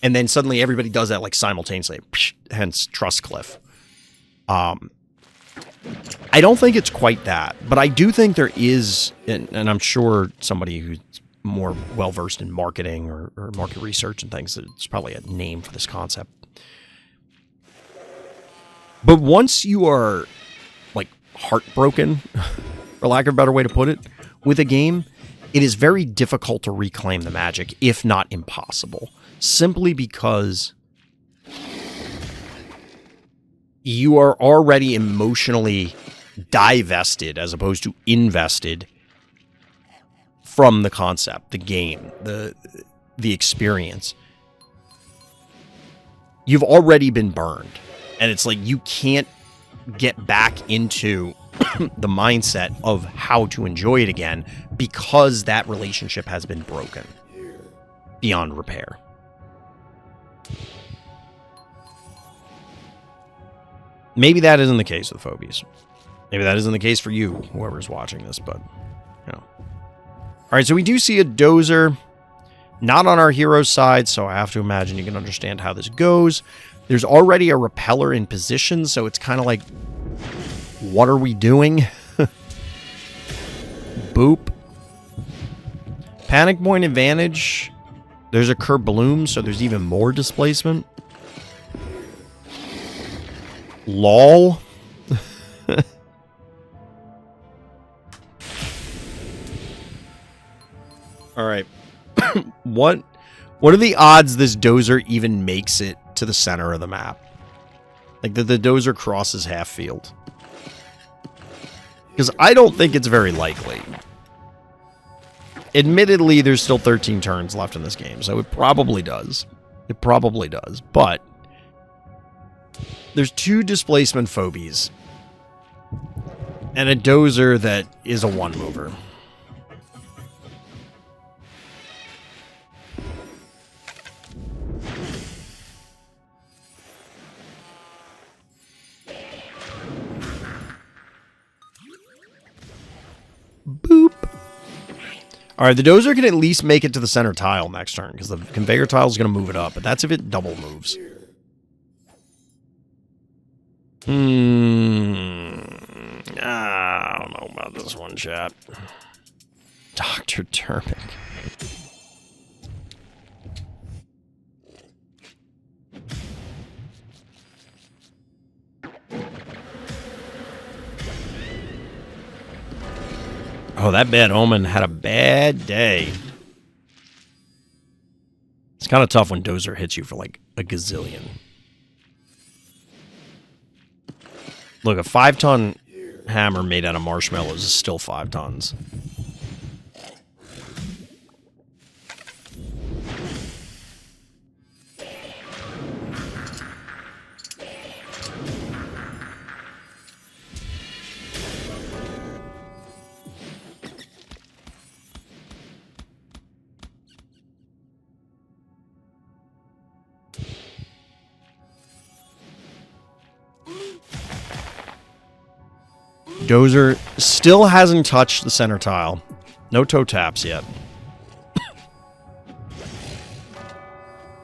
And then suddenly everybody does that, like, simultaneously. Hence trust cliff. I don't think it's quite that, but I do think there is, and I'm sure somebody who's more well-versed in marketing or market research and things, it's probably a name for this concept. But once you are, like, heartbroken, for lack of a better way to put it, with a game, it is very difficult to reclaim the magic, if not impossible, simply because you are already emotionally divested as opposed to invested from the concept, the game, the experience. You've already been burned. And it's like you can't get back into the mindset of how to enjoy it again because that relationship has been broken beyond repair. Maybe that isn't the case with Phobies. Maybe that isn't the case for you, whoever's watching this, but, you know. All right, so we do see a dozer, not on our hero's side, so I have to imagine you can understand how this goes. There's already a repeller in position, so it's kind of like, what are we doing? Boop. Panic point advantage. There's a curb bloom, so there's even more displacement. LOL. All right. What are the odds this dozer even makes it to the center of the map? Like that the dozer crosses half field. Because I don't think it's very likely. Admittedly, there's still 13 turns left in this game, so it probably does. It probably does, but there's 2 displacement phobies and a dozer that is a one-mover. Boop. All right, the dozer can at least make it to the center tile next turn because the conveyor tile is going to move it up, but that's if it double moves. I don't know about this one, chat. Dr. Turbic. Oh, that bad omen had a bad day. It's kind of tough when dozer hits you for like a gazillion. Look, a 5-ton hammer made out of marshmallows is still 5 tons. Dozer still hasn't touched the center tile. No toe taps yet.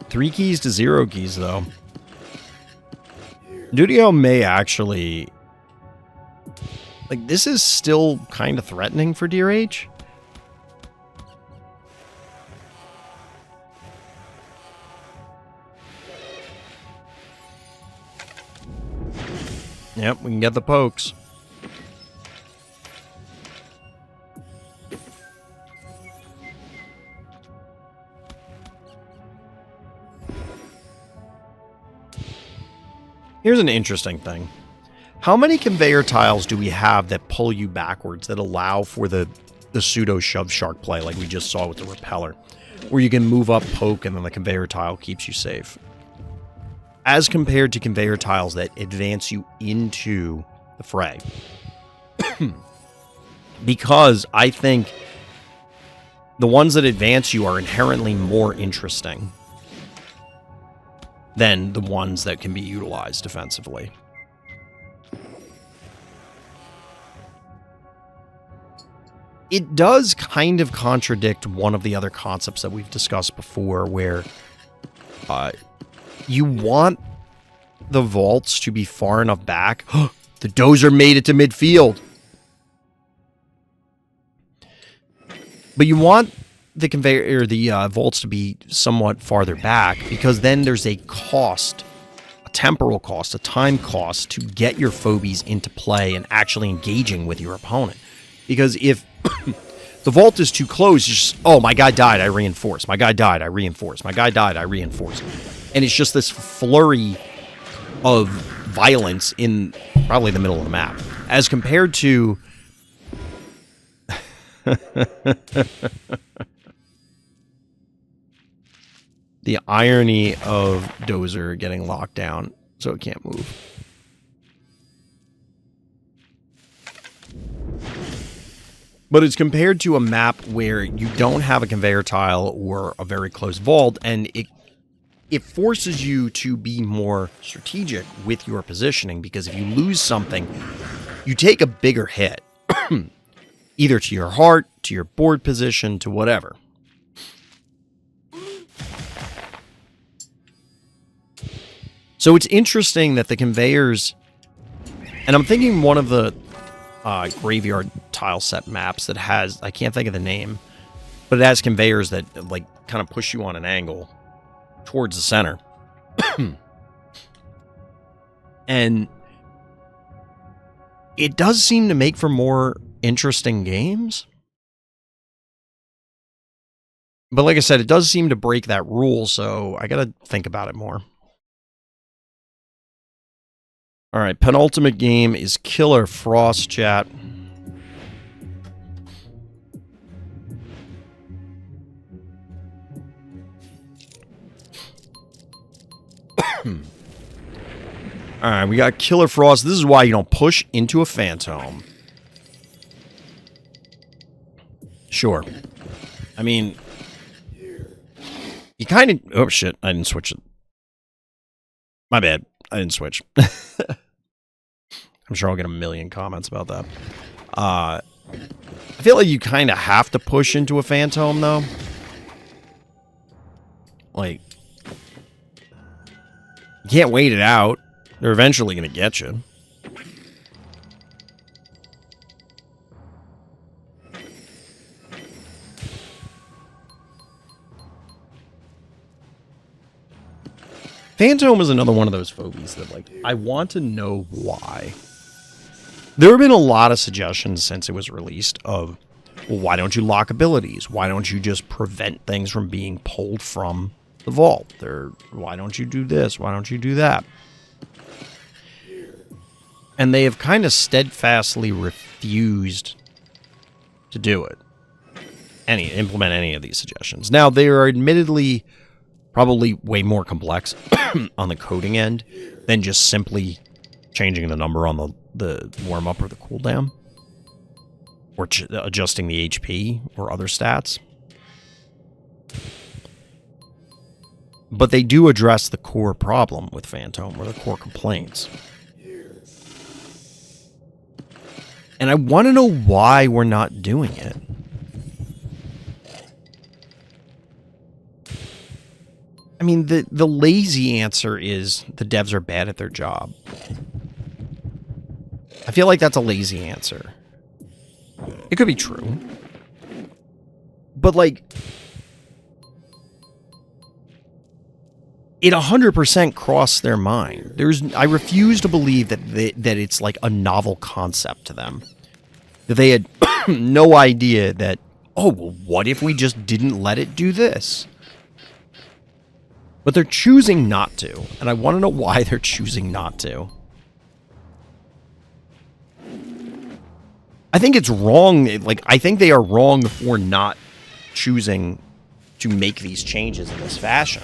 3 keys to 0 keys, though. Dudio may actually... Like, this is still kind of threatening for dearh. Yep, we can get the pokes. Here's an interesting thing. How many conveyor tiles do we have that pull you backwards, that allow for the pseudo shove shark play like we just saw with the repeller, where you can move up, poke, and then the conveyor tile keeps you safe? As compared to conveyor tiles that advance you into the fray. Because I think the ones that advance you are inherently more interesting than the ones that can be utilized defensively. It does kind of contradict one of the other concepts that we've discussed before, where you want the vaults to be far enough back. The dozer made it to midfield. But you want the conveyor or the vaults to be somewhat farther back, because then there's a cost, a temporal cost, a time cost to get your phobies into play and actually engaging with your opponent. Because if the vault is too close, it's just, oh, my guy died, I reinforce. My guy died, I reinforce. My guy died, I reinforce. And it's just this flurry of violence in probably the middle of the map. As compared to... the irony of Dozer getting locked down so it can't move. But it's compared to a map where you don't have a conveyor tile or a very close vault, and it forces you to be more strategic with your positioning, because if you lose something, you take a bigger hit. Either to your heart, to your board position, to whatever. So it's interesting that the conveyors... And I'm thinking one of the graveyard tile set maps that has... I can't think of the name. But it has conveyors that, like, kind of push you on an angle towards the center. And it does seem to make for more interesting games. But like I said, it does seem to break that rule, so I gotta think about it more. Alright, penultimate game is killerfrost, chat. Alright, we got killerfrost. This is why you don't push into a phantom. Sure. I mean, you kind of... Oh, shit. I didn't switch it. My bad. I didn't switch. I'm sure I'll get a million comments about that. I feel like you kind of have to push into a phantom, though. Like, you can't wait it out. They're eventually going to get you. Phantom is another one of those phobies that, like, I want to know why. There have been a lot of suggestions since it was released of, well, why don't you lock abilities? Why don't you just prevent things from being pulled from the vault? Why don't you do this? Why don't you do that? And they have kind of steadfastly refused to do it. Implement any of these suggestions. Now, they are admittedly probably way more complex on the coding end than just simply changing the number on the warm-up or the cooldown. Or adjusting the HP or other stats. But they do address the core problem with Phantom, or the core complaints. And I want to know why we're not doing it. I mean, the lazy answer is the devs are bad at their job. I feel like that's a lazy answer. It could be true. But, like, it 100% crossed their mind. I refuse to believe that it's like a novel concept to them. That they had no idea that, oh, well, what if we just didn't let it do this? But they're choosing not to, and I want to know why they're choosing not to. I think it's wrong. Like, I think they are wrong for not choosing to make these changes in this fashion.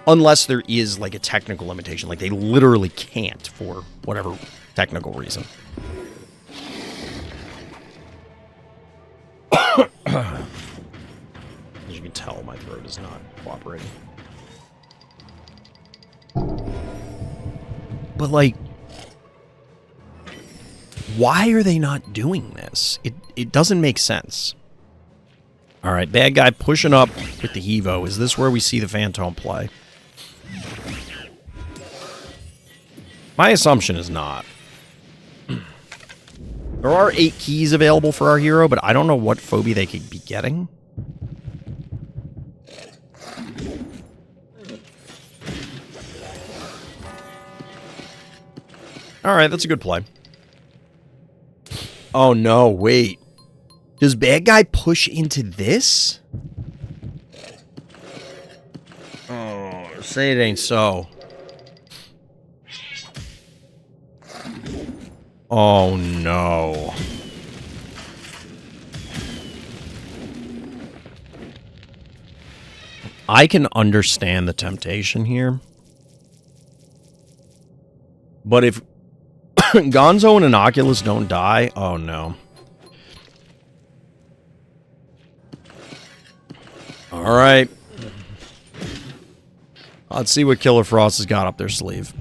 Unless there is, like, a technical limitation. Like, they literally can't for whatever technical reason. As you can tell, my throat is not cooperating. But, like, why are they not doing this? It doesn't make sense. Alright, bad guy pushing up with the Hevo. Is this where we see the Phantom play? My assumption is not. There are 8 keys available for our hero, but I don't know what phobie they could be getting. Alright, that's a good play. Oh no, wait. Does bad guy push into this? Oh, say it ain't so. Oh no. I can understand the temptation here. But if Gonzo and Innocuous don't die, oh no. Alright. Let's see what Killerfrost has got up their sleeve.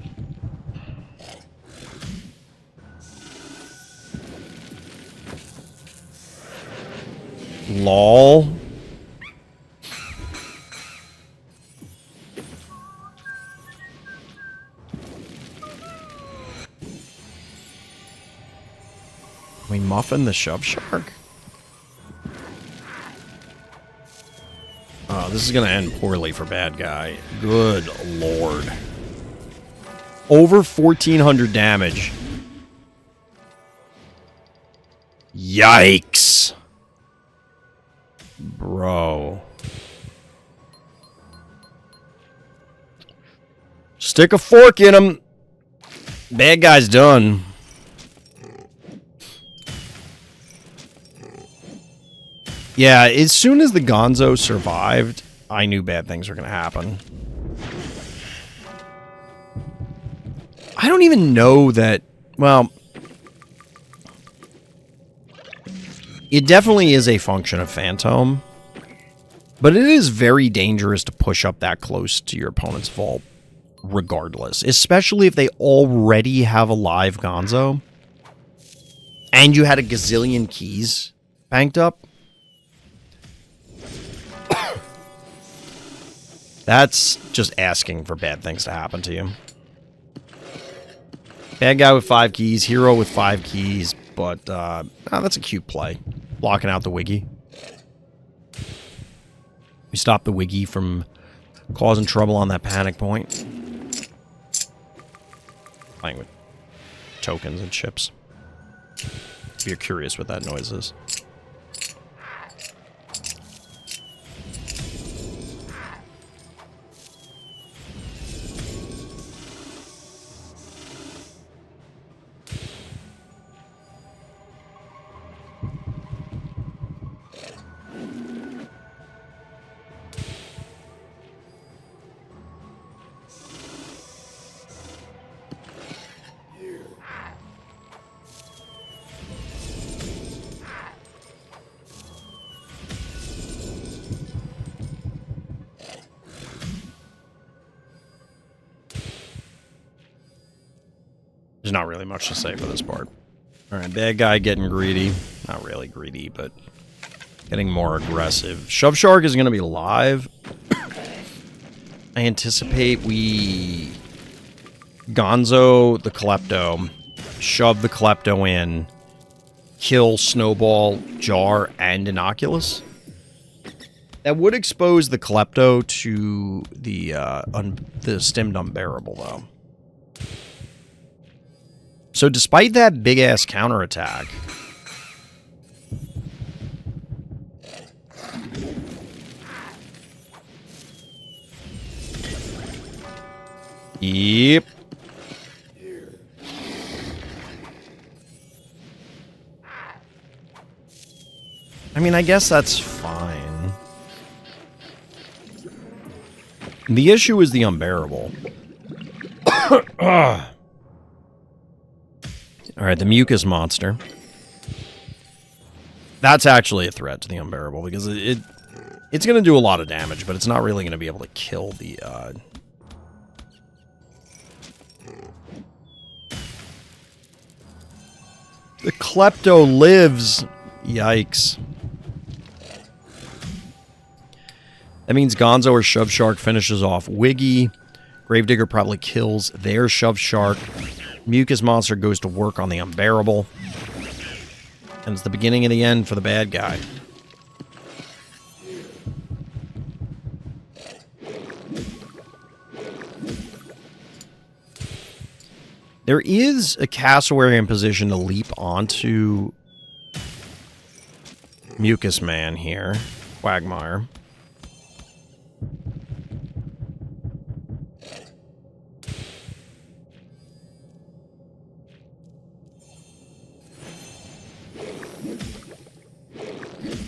LOL. We muffin the Shove Shark? Oh, this is gonna end poorly for bad guy. Good lord. Over 1,400 damage. Yikes. Bro. Stick a fork in him. Bad guy's done. Yeah, as soon as the Gonzo survived, I knew bad things were going to happen. I don't even know that... Well... It definitely is a function of Phantom. But it is very dangerous to push up that close to your opponent's vault, regardless. Especially if they already have a live Gonzo. And you had a gazillion keys banked up. That's just asking for bad things to happen to you. Bad guy with 5 keys, hero with 5 keys, but that's a cute play. Blocking out the Wiggy. We stop the Wiggy from causing trouble on that panic point. Playing with tokens and chips. If you're curious what that noise is. There's not really much to say for this part. Alright, bad guy getting greedy. Not really greedy, but getting more aggressive. Shove Shark is going to be live. I anticipate we Gonzo the Klepto, shove the Klepto in, kill Snowball, Jar, and Innocuous. That would expose the Klepto to the stemmed unbearable, though. So despite that big-ass counterattack... Yep. I mean, I guess that's fine. The issue is the unbearable. Alright, the mucus monster. That's actually a threat to the unbearable, because it's going to do a lot of damage, but it's not really going to be able to kill the... The Klepto lives. Yikes. That means Gonzo or Shove Shark finishes off Wiggy. Gravedigger probably kills their Shove Shark. Mucus Monster goes to work on the Unbearable. And it's the beginning of the end for the bad guy. There is a cassowary in position to leap onto Mucus Man here. Quagmire.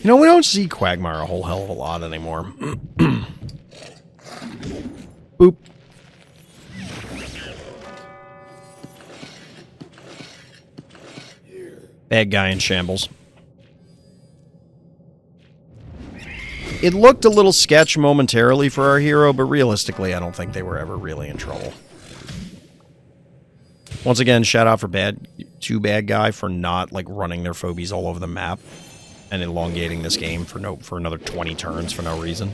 You know, we don't see Quagmire a whole hell of a lot anymore. Boop. Bad guy in shambles. It looked a little sketch momentarily for our hero, but realistically, I don't think they were ever really in trouble. Once again, shout out for bad guy for not like running their phobies all over the map and elongating this game for another 20 turns for no reason.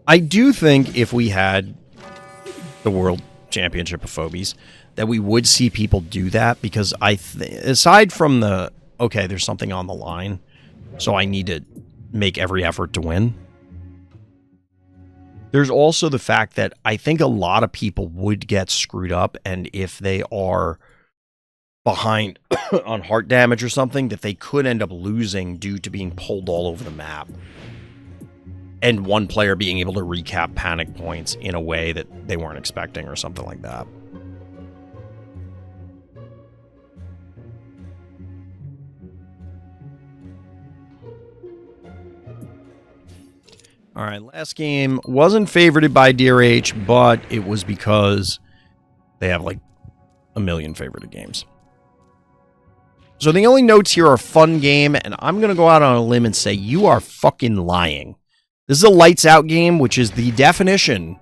I do think if we had the World Championship of Phobies, that we would see people do that, because aside from the, okay, there's something on the line, so I need to make every effort to win. There's also the fact that I think a lot of people would get screwed up, and if they are behind on heart damage or something, that they could end up losing due to being pulled all over the map. And one player being able to recap panic points in a way that they weren't expecting or something like that. Alright, last game wasn't favorited by dearh, but it was because they have like a million favorited games. So the only notes here are fun game, and I'm going to go out on a limb and say you are fucking lying. This is a lights out game, which is the definition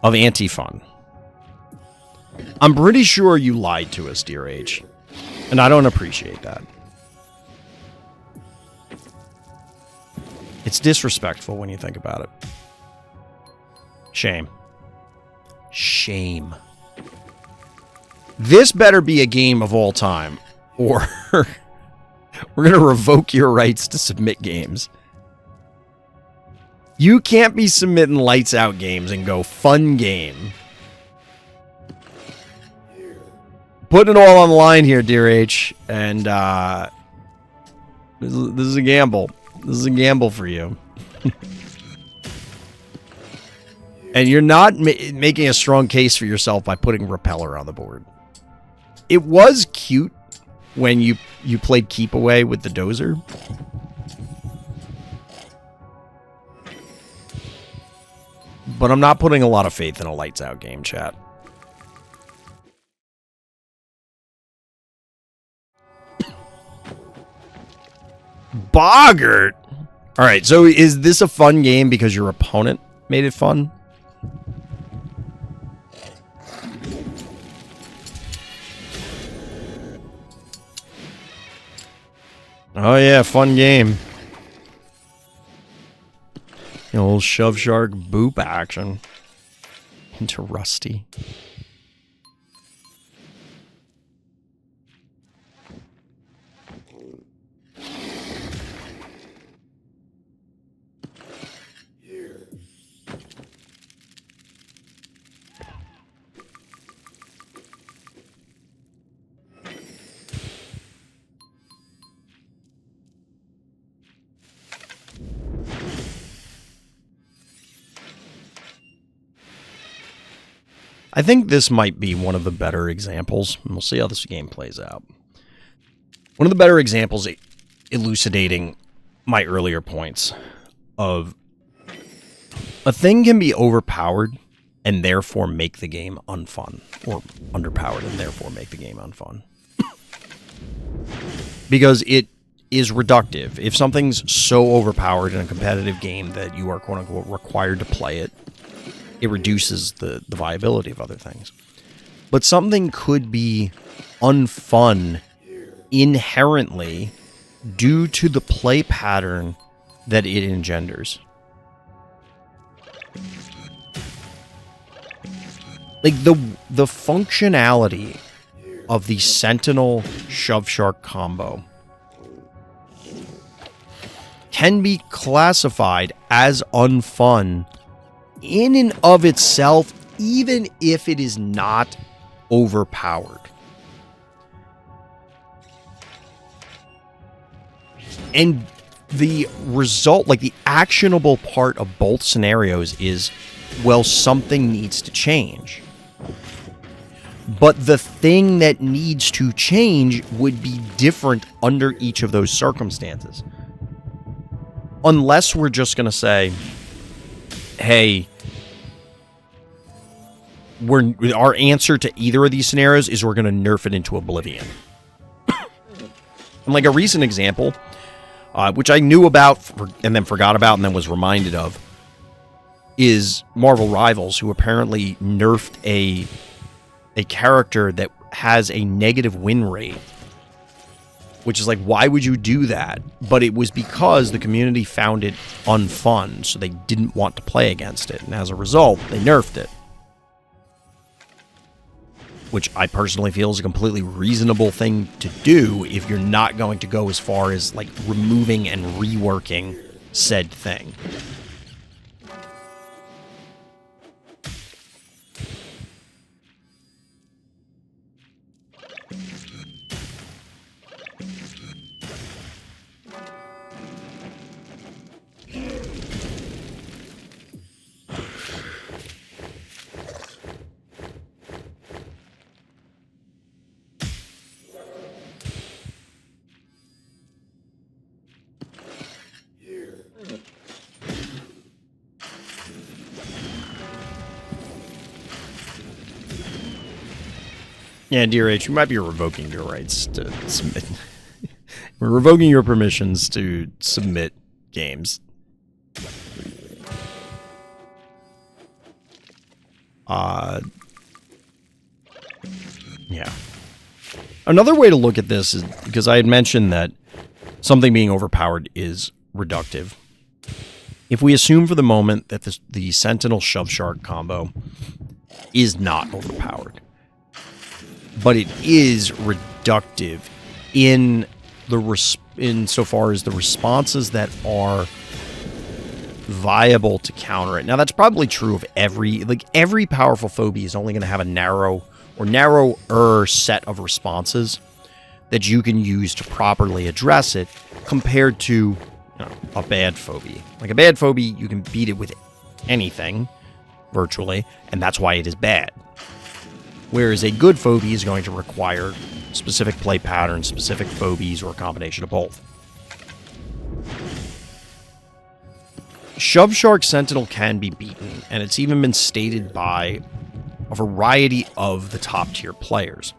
of anti-fun. I'm pretty sure you lied to us, dearh, and I don't appreciate that. It's disrespectful when you think about it. Shame. Shame. This better be a game of all time, or we're going to revoke your rights to submit games. You can't be submitting lights out games and go fun game. Putting it all on the line here, dearh, and this is a gamble. This is a gamble for you. And you're not making a strong case for yourself by putting Repeller on the board. It was cute when you played Keep Away with the Dozer. But I'm not putting a lot of faith in a lights out game, chat. Boggart! Alright, so is this a fun game because your opponent made it fun? Oh yeah, fun game. The old shove shark boop action into Rusty. I think this might be one of the better examples, and we'll see how this game plays out. One of the better examples elucidating my earlier points of a thing can be overpowered and therefore make the game unfun, or underpowered and therefore make the game unfun. Because it is reductive. If something's so overpowered in a competitive game that you are quote-unquote required to play it, it reduces the viability of other things. But something could be unfun inherently due to the play pattern that it engenders. Like the functionality of the Sentinel Shove Shark combo can be classified as unfun in and of itself, even if it is not overpowered. And the result, like the actionable part of both scenarios is, well, something needs to change. But the thing that needs to change would be different under each of those circumstances. Unless we're just going to say, hey, our answer to either of these scenarios is we're going to nerf it into oblivion. And like a recent example, which I knew about and then forgot about and then was reminded of, is Marvel Rivals, who apparently nerfed a character that has a negative win rate. Which is like, why would you do that? But it was because the community found it unfun, so they didn't want to play against it. And as a result, they nerfed it. Which I personally feel is a completely reasonable thing to do if you're not going to go as far as, like, removing and reworking said thing. Yeah, dearh, you might be revoking your rights to submit. We're revoking your permissions to submit games. Yeah. Another way to look at this is, because I had mentioned that something being overpowered is reductive. If we assume for the moment that the Sentinel Shove Shark combo is not overpowered, but it is reductive insofar as the responses that are viable to counter it. Now, that's probably true of every powerful phobia is only going to have a narrower set of responses that you can use to properly address it, compared to a bad phobia. Like a bad phobia, you can beat it with anything, virtually, and that's why it is bad. Whereas a good phobia is going to require specific play patterns, specific phobies, or a combination of both. Shove Shark Sentinel can be beaten, and it's even been stated by a variety of the top-tier players.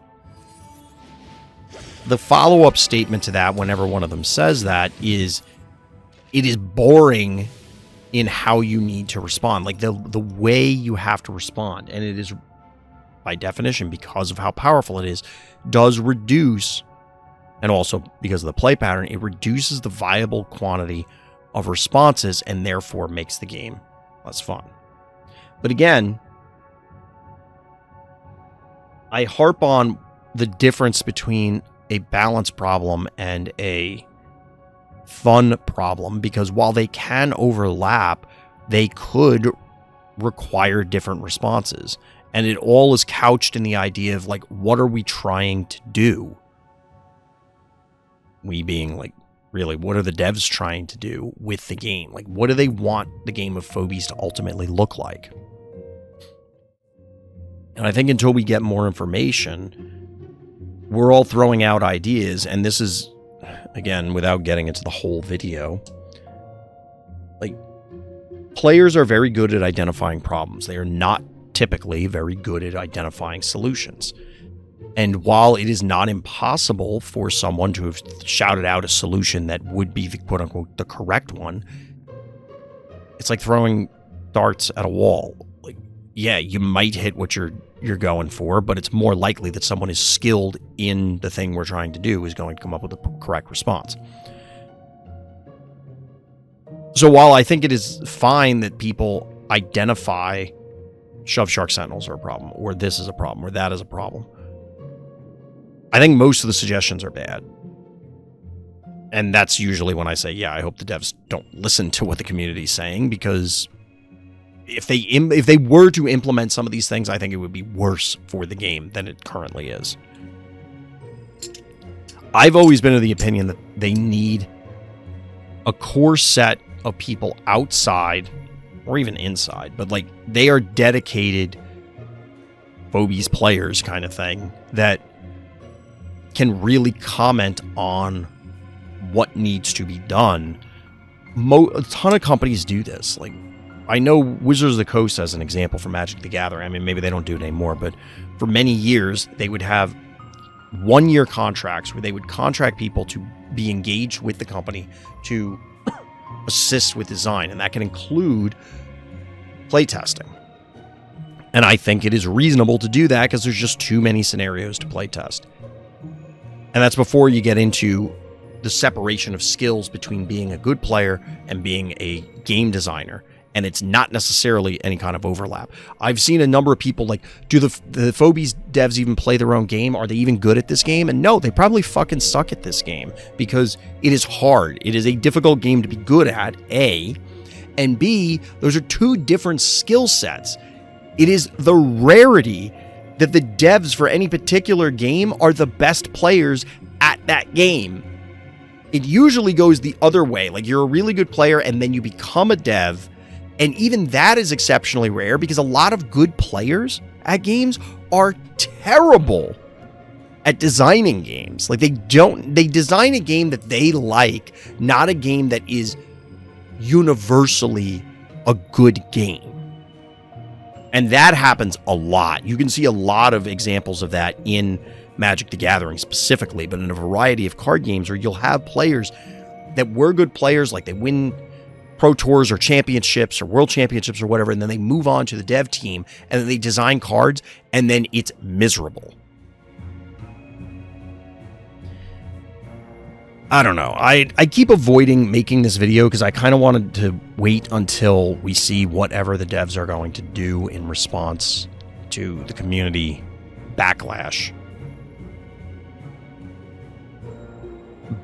The follow-up statement to that, whenever one of them says that, is it is boring in how you need to respond. Like, the way you have to respond, and it is, by definition, because of how powerful it is, does reduce, and also because of the play pattern, it reduces the viable quantity of responses and therefore makes the game less fun. But again, I harp on the difference between a balance problem and a fun problem, because while they can overlap, they could require different responses. And it all is couched in the idea of, like, what are we trying to do? We being, like, really, what are the devs trying to do with the game? Like, what do they want the game of Phobies to ultimately look like? And I think until we get more information, we're all throwing out ideas. And this is, again, without getting into the whole video, like, players are very good at identifying problems. They are not typically very good at identifying solutions. And while it is not impossible for someone to have shouted out a solution that would be the quote-unquote the correct one, it's like throwing darts at a wall. Like, yeah, you might hit what you're going for, but it's more likely that someone is skilled in the thing we're trying to do is going to come up with the correct response. So while I think it is fine that people identify shove shark sentinels are a problem, or this is a problem, or that is a problem, I think most of the suggestions are bad. And that's usually when I say, yeah, I hope the devs don't listen to what the community is saying, because if they were to implement some of these things, I think it would be worse for the game than it currently is. I've always been of the opinion that they need a core set of people outside or even inside, but like they are dedicated Phobies players kind of thing that can really comment on what needs to be done. A ton of companies do this. Like, I know Wizards of the Coast as an example for Magic the Gathering. I mean, maybe they don't do it anymore, but for many years, they would have 1-year contracts where they would contract people to be engaged with the company to assist with design, and that can include playtesting. And I think it is reasonable to do that because there's just too many scenarios to playtest. And that's before you get into the separation of skills between being a good player and being a game designer. And it's not necessarily any kind of overlap. I've seen a number of people like, do the Phobies devs even play their own game? Are they even good at this game? And no, they probably fucking suck at this game because it is hard. It is a difficult game to be good at, A. And B, those are two different skill sets. It is the rarity that the devs for any particular game are the best players at that game. It usually goes the other way. Like, you're a really good player and then you become a dev. And even that is exceptionally rare because a lot of good players at games are terrible at designing games. Like, they design a game that they like, not a game that is universally a good game. And that happens a lot. You can see a lot of examples of that in Magic the Gathering specifically, but in a variety of card games where you'll have players that were good players, like they win Pro Tours or championships or world championships or whatever, and then they move on to the dev team and then they design cards and then it's miserable. I don't know. I keep avoiding making this video because I kind of wanted to wait until we see whatever the devs are going to do in response to the community backlash.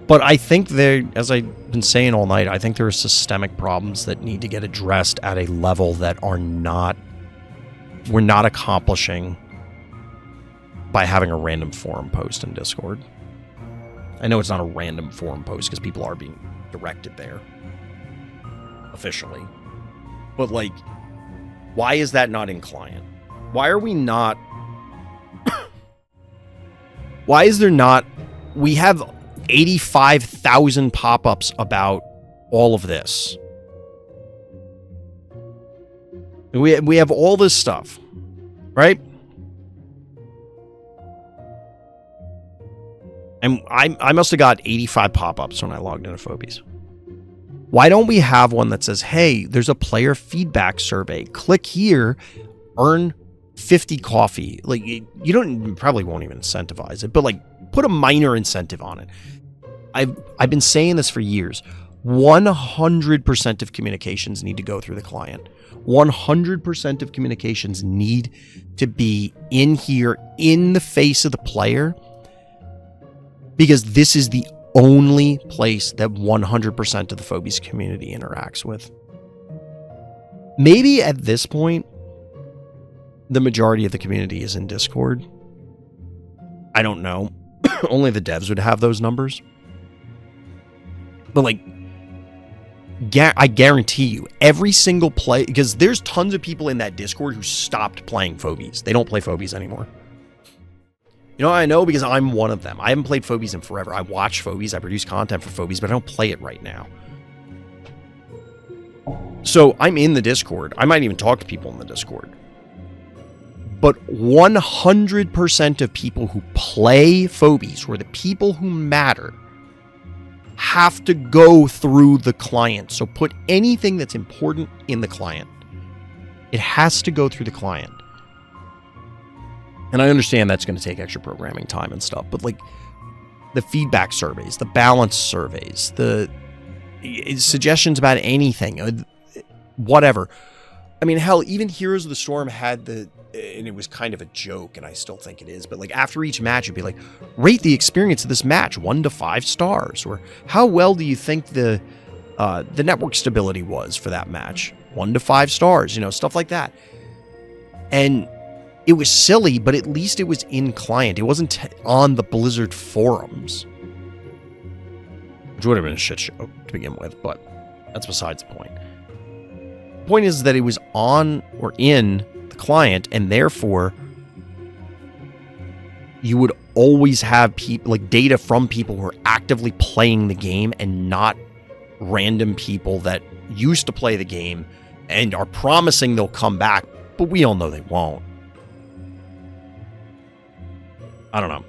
But I think there, as I've been saying all night, I think there are systemic problems that need to get addressed at a level that we're not accomplishing by having a random forum post in Discord. I know it's not a random forum post because people are being directed there officially. But, like, why is that not in client? Why are we not... Why is there not... We have 85,000 pop-ups about all of this. We have all this stuff, right? And I must have got 85 pop-ups when I logged into Phobies. Why don't we have one that says, hey, there's a player feedback survey. Click here, earn 50 coffee. Like, you probably won't even incentivize it, but like, put a minor incentive on it. I've been saying this for years. 100% of communications need to go through the client. 100% of communications need to be in here, in the face of the player, because this is the only place that 100% of the Phobies community interacts with. Maybe at this point, the majority of the community is in Discord. I don't know. Only the devs would have those numbers. But like, I guarantee you, every single play, because there's tons of people in that Discord who stopped playing Phobies. They don't play Phobies anymore. You know, I know because I'm one of them. I haven't played Phobies in forever. I watch Phobies, I produce content for Phobies, but I don't play it right now. So I'm in the Discord. I might even talk to people in the Discord. But 100% of people who play Phobies, or the people who matter, have to go through the client. So put anything that's important in the client. It has to go through the client. And I understand that's going to take extra programming time and stuff, but like the feedback surveys, the balance surveys, the suggestions about anything, whatever. I mean, hell, even Heroes of the Storm had and it was kind of a joke, and I still think it is, but like after each match, it'd be like, rate the experience of this match 1 to 5 stars, or how well do you think the network stability was for that match? 1 to 5 stars, you know, stuff like that. And it was silly, but at least it was in client. It wasn't on the Blizzard forums, which would have been a shit show to begin with, but that's besides the point. The point is that it was on or in the client, and therefore you would always have people, like, data from people who are actively playing the game and not random people that used to play the game and are promising they'll come back, but we all know they won't. I don't know.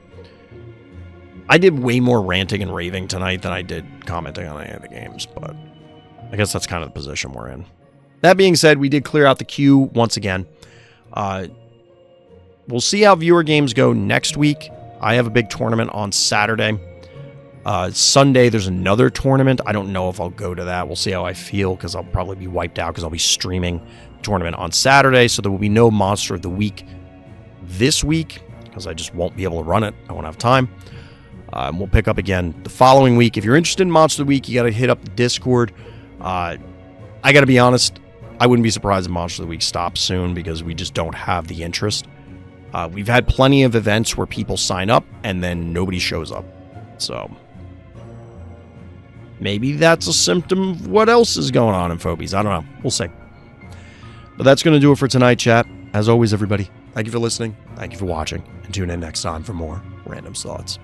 I did way more ranting and raving tonight than I did commenting on any of the games, but I guess that's kind of the position we're in. That being said, we did clear out the queue once again. We'll see how viewer games go next week. I have a big tournament on Saturday. Sunday, there's another tournament. I don't know if I'll go to that. We'll see how I feel, because I'll probably be wiped out because I'll be streaming the tournament on Saturday, so there will be no Monster of the Week this week, because I just won't be able to run it. I won't have time. We'll pick up again the following week. If you're interested in Monster of the Week, you got to hit up the Discord. I got to be honest, I wouldn't be surprised if Monster of the Week stops soon, because we just don't have the interest. We've had plenty of events where people sign up and then nobody shows up. So maybe that's a symptom of what else is going on in Phobies. I don't know. We'll see. But that's going to do it for tonight, chat. As always, everybody, thank you for listening. Thank you for watching. And tune in next time for more Random Thoughts.